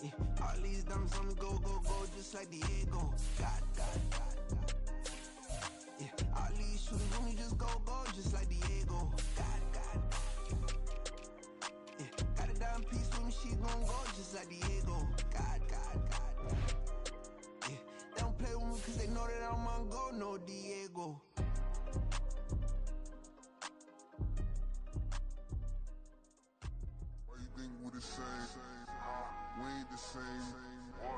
G: Yeah. All these diamonds on me go, just like Diego. God. Yeah. All these shooters on me go, just like Diego. God. Yeah, got a dime piece with me, she gon' go, just like Diego. God. Yeah, they don't play with me cause they know that I'm on go, no Diego.
J: Why you think we the same? We ain't the same.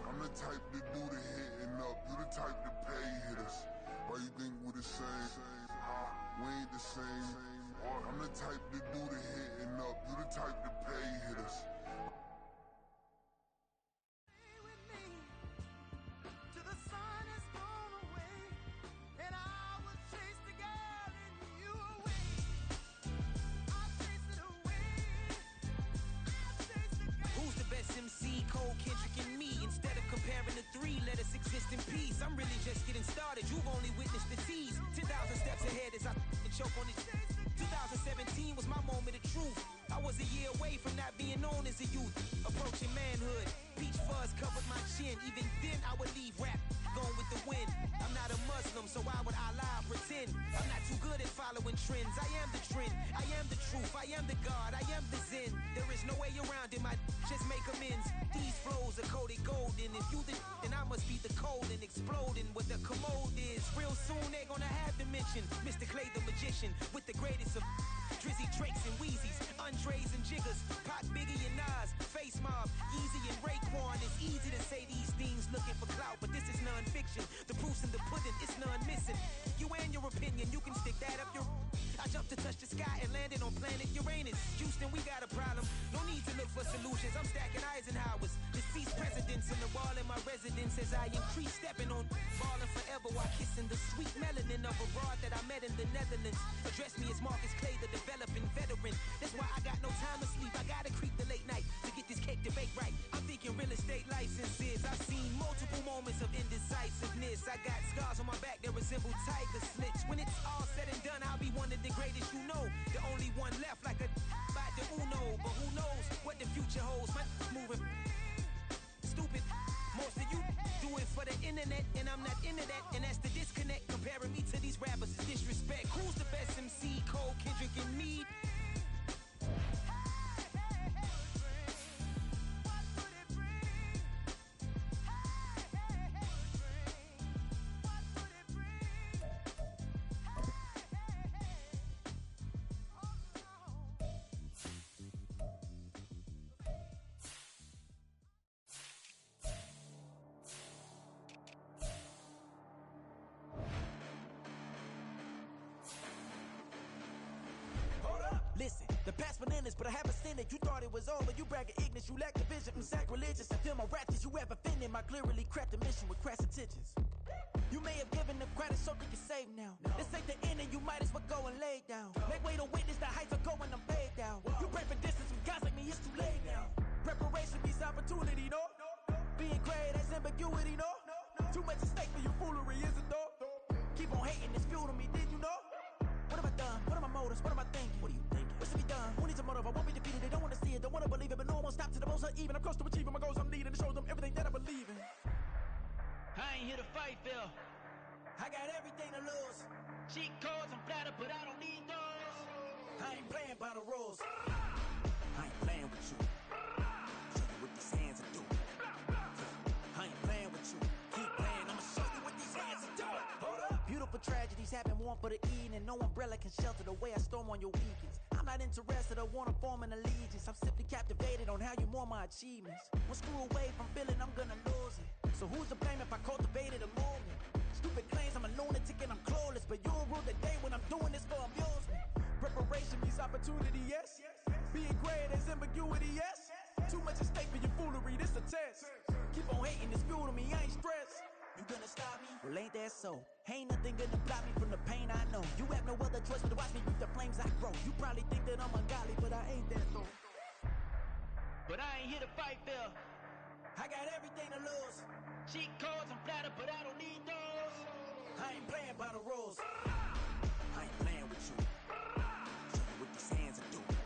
J: I'm the type to do the hitting up, you the type to pay hitters. Why you think we the same? We ain't the same. I'm the type to do the hitting up, you the type to pay hitters.
B: Who's the best MC? Cole, Kendrick, and me. Instead of comparing the three, let us exist in peace. I'm really just getting started. You've only witnessed the tease. 10,000 steps ahead as I choke on it. 2017 was my moment of truth. I was a year away from not being known as a youth. Approaching manhood. Peach fuzz covered my chin. Even then, I would leave rap going with the wind. I'm not a Muslim, so why would I lie or pretend? I'm not too good at following trends. I am the trend. I am the truth. I am the God. I am the Zen. There is no way around it. My just make amends. These flows are coated golden. If you then I must be the cold and exploding. What the commode is. Real soon they're gonna have to mention Mr. Clay the magician with the greatest of Drizzy, Drakes, and Wheezies, Andres and Jiggers, Pac, Biggie, and Nas, Face Mob, Yeezy, and Raekwon. It's easy to say these things looking for clout, but this is non-fiction. The proof's in the pudding, it's none missing. You and your opinion, you can stick that up your... I jumped to touch the sky and landed on planet Uranus. Houston, we got a problem. No need to look for solutions. I'm stacking Eisenhowers. Deceased presidents in the wall in my residence as I increase stepping on ballin' forever while kissing the sweet melanin of a broad that I met in the Netherlands. Address me as Marcus Clay, the developing veteran. That's why I got no time to sleep. I gotta creep the late night to get this cake to bake right. I'm thinking real estate licenses. I've seen multiple moments of indecisiveness. I got scars on my back that resemble tiger slits. When it's all said and done, I'll be one of the greatest you know. The only one left like a by the Uno. But who knows what the future holds? My moving stupid. Most of you do it for the internet, and I'm not into that. And that's the disconnect. Comparing me to these rappers is disrespect. Who's the best MC? Cole, Kendrick, and me.
K: Listen, the past bananas, but I haven't seen it. You thought it was over, you bragging ignorance, you lack the vision. I'm sacrilegious, I feel my ratchets, you ever offended my clearly crafted mission with crass intentions. You may have given the credit so you can save now. This ain't the end and you might as well go and lay down. Make way to witness the heights are going, I'm paid down. You pray for distance with guys like me, it's too late now. Preparation means opportunity, no? Being great has ambiguity, no? Too much at stake for your foolery, is it though? Keep on hating, it's fuel to me, did you know? What have I done? What are my motives? What am I thinking? What are you thinking? What's to be done? Who needs a motive? I won't be defeated. They don't want to see it, don't want to believe it, but no one won't stop to the most uneven. I'm close to achieving my goals. I'm needing to show them everything that I believe in.
L: I ain't here to fight, Phil.
K: I got everything to lose.
L: Cheat codes, I'm flattered, but I don't need those.
K: I ain't playing by the rules. I ain't playing with you. Show you what these hands are doing. I ain't playing with you. Keep playing, I'ma show you what these hands are doing. Hold up. Beautiful tragedies happen, one for the evening. No umbrella can shelter the way I storm on your weekends. I'm not interested, I wanna form an allegiance. I'm simply captivated on how you more my achievements. One screw away from feeling I'm gonna lose it. So who's to blame if I cultivated a movement? Stupid claims I'm a lunatic and I'm clueless, but you'll rule the day when I'm doing this for amusement. Preparation means opportunity, yes. Being great has ambiguity, yes. Too much at stake for your foolery, this a test. Keep on hating, it's fuel to me, I ain't stressed. You gonna stop me? Well, ain't that so? Ain't nothing gonna block me from the pain I know. You have no other choice but to watch me reap the flames I grow. You probably think that I'm ungodly, but I ain't that though.
L: But I ain't here to fight, Phil.
K: I got everything to lose.
L: Cheat codes, I'm flattered, but I don't need those.
K: I ain't playing by the rules. I ain't playing with you. Show you what these hands are doing.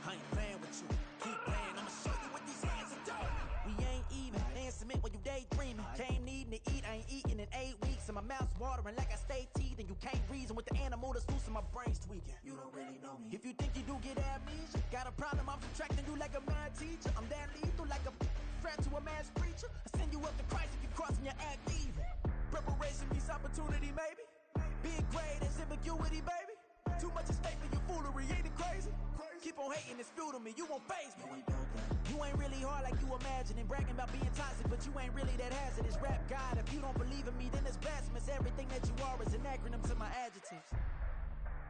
K: I ain't playing with you. Keep playing, I'ma show you what these hands are doing. We ain't even. They submit when you daydreaming. Came needing to eat, I ain't eating in 8 weeks. And my mouth's watering like I stay teething. You can't reason with the animal that's loose in my brain's tweaking. You don't really know me. If you think you do get amnesia, got a problem, I'm subtracting you like a mad teacher. I'm that lethal like a threat to a man's preacher. I send you up to Christ if you crossing your act evil. Preparation meets opportunity, maybe. Big grade is ambiguity, baby. Too much is fake for your foolery, ain't it crazy? Keep on hating, it's fuel to me, you won't faze me. You ain't really hard like you imagine and bragging about being toxic, but you ain't really that hazardous. Rap God, if you don't believe in me, then it's blasphemous. Everything that you are is an acronym to my adjectives.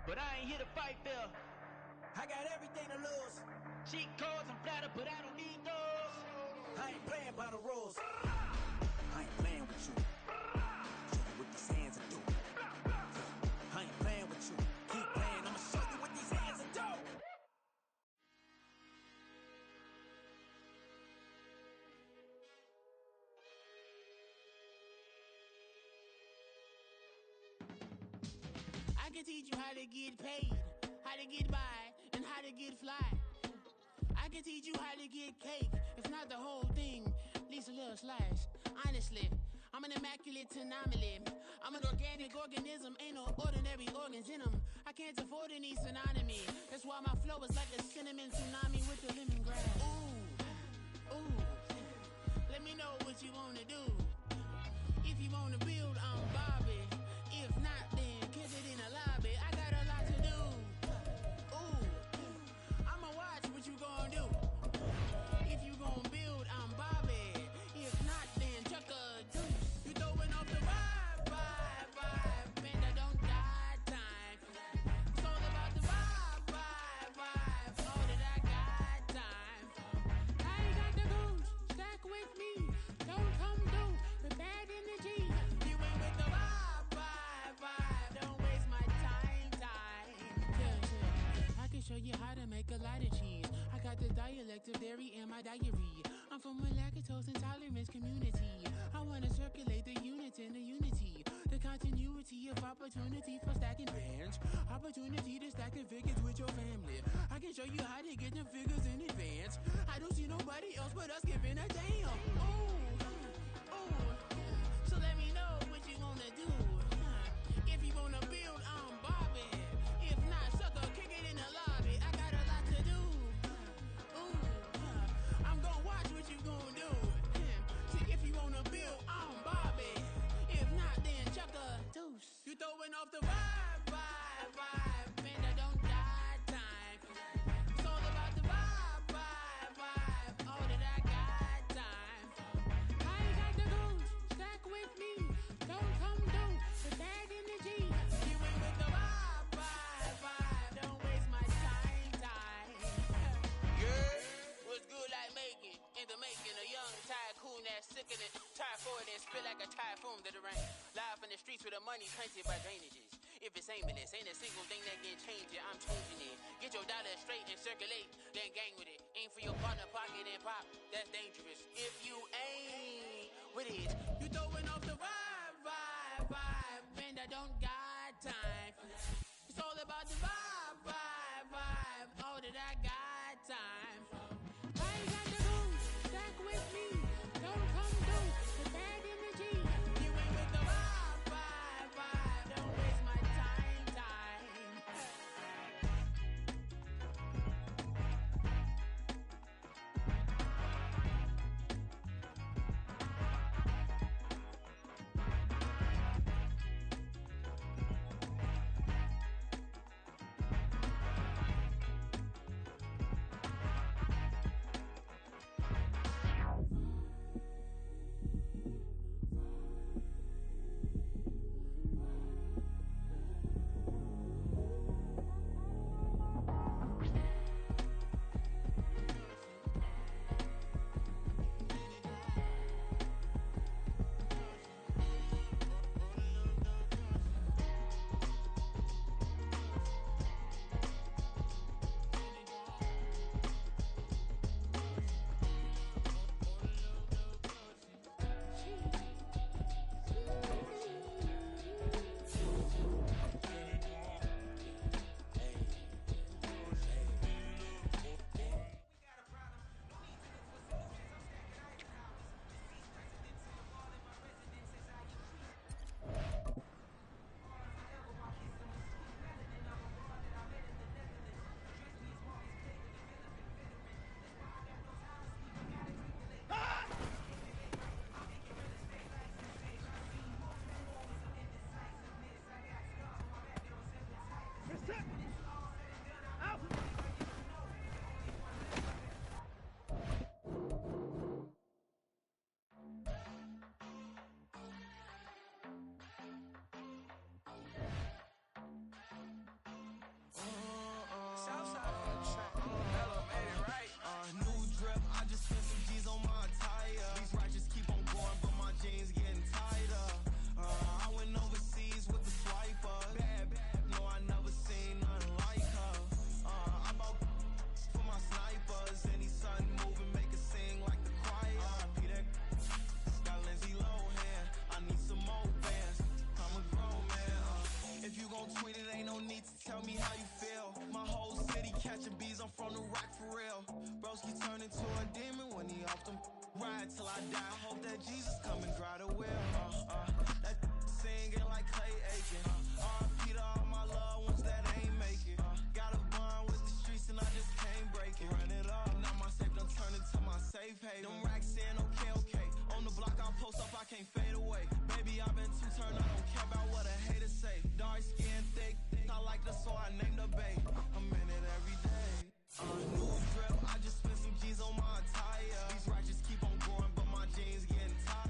L: But I ain't here to fight fair.
K: I got everything to lose.
L: Cheat codes and platter, but I don't need those.
K: I ain't playing by the rules. I ain't playing with you. Show you what these hands are doing. I ain't playing with you. Keep playing, I'ma show you what these hands are doing.
M: I can teach you how to get paid, how to get by, and how to get fly. I can teach you how to get cake, if not the whole thing, at least a little slice. Honestly, I'm an immaculate anomaly. I'm an organic organism, ain't no ordinary organs in them. I can't afford any synonymy. That's why my flow is like a cinnamon tsunami with the lemongrass. Ooh, ooh, let me know what you wanna do. If you wanna build, I'm Bobby. If not, then kiss it in the lobby. I got a lot to do. Ooh, I'ma watch what you gon' do. If you gon' build, I'm Bobby. If not, then chuck a deuce. You throwing off the vibe, man, I don't got time. It's all about the vibe, all that I got time. I ain't got the goose, stack with me. Don't come through with bad energy. You ain't with the vibe, don't waste my time. Yeah, I can show you how to make a lot of cheese. I got the dialect of dairy in my diary. I'm from a lactose intolerance community. I wanna circulate the units in the unity. The continuity of opportunity for stacking bands. Opportunity to stack the figures with your family. I can show you how to get the figures in advance. I don't see nobody else but us giving a damn. Ooh, so let me know what you wanna do. If you wanna build, I'm Bobby. If not, sucker, kick it in the lobby. I got a lot to do. Ooh, I'm gonna watch what you gonna do. See, if you wanna build, I'm Bobby. If not, then chuck a deuce. You throwing off the vibe, man, I don't got time. It's all about the vibe, all that I got time. I ain't got the goose, stack with me. Don't come through with bad energy. You ain't with the vibe, don't waste my time.
N: Yeah, what's good like making? In the making, a young tycoon that's sickening. Typhoid and spit like a typhoon to the rain. Live in the streets with the money printed by drainages. If it's aimless, ain't a single thing that can change it. I'm changing it. Get your dollar straight and circulate, then gang with it. Aim for your partner pocket and pop. That's dangerous. If you ain't with it,
M: you throwing off the vibe, man, I don't got time. It's all about the vibe, all that I got time. I ain't got the goose, stack with me. Don't come through with bad energy. You ain't with the vibe, don't waste my time.
O: tell me how you feel. My whole city catching bees, I'm from the rock for real. Broski turned into a demon when he off them ride till I die. I hope that Jesus come and dry the well. That singing like Clay Aiken. R.I.P. to all my loved ones that ain't make it. Got a bond with the streets and I just can't break it. Run it up, now my safe done turned into my safe haven. Them racks in, okay. On the block I'll post up, I can't fade away. Baby, I've been too turned, I don't care about what a hater say. Dark skin, thick, I like the so I named the babe. I'm in it every day. New drip, I just spent some G's on my attire. These righteous keep on growing, but my jeans getting tighter.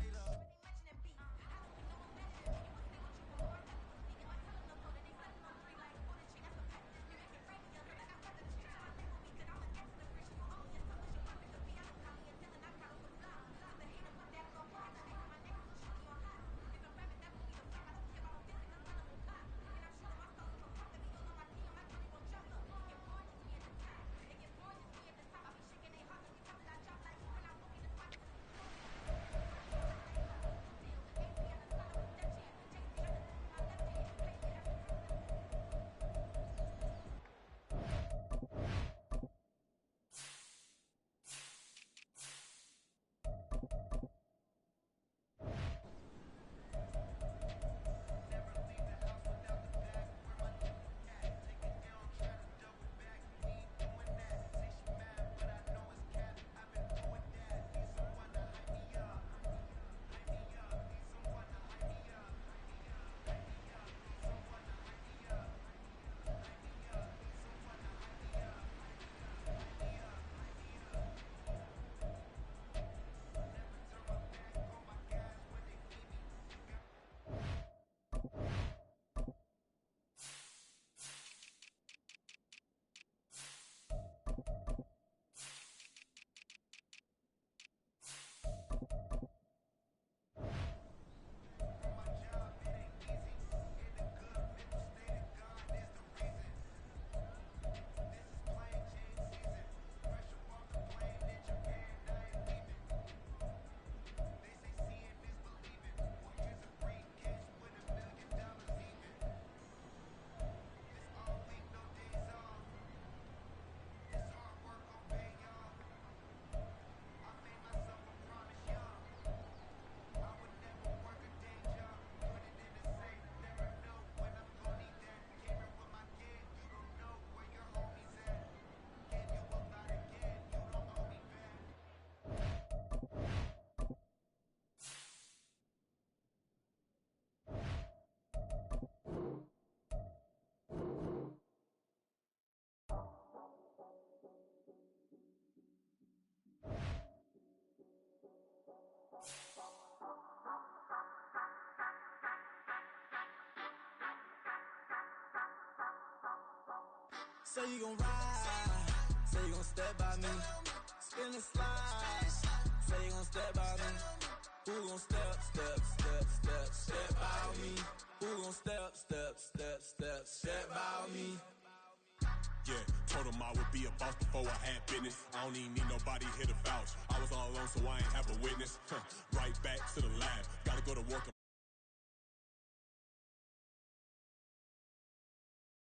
O: Say you gon' ride, say you gon' step by me, spin and slide, say you gon' step by me. Who gon' step by me? Who gon' step by me?
P: Yeah, told him I would be a boss before I had business. I don't even need nobody here to vouch. I was all alone, so I ain't have a witness. Right back to the lab, gotta go to work.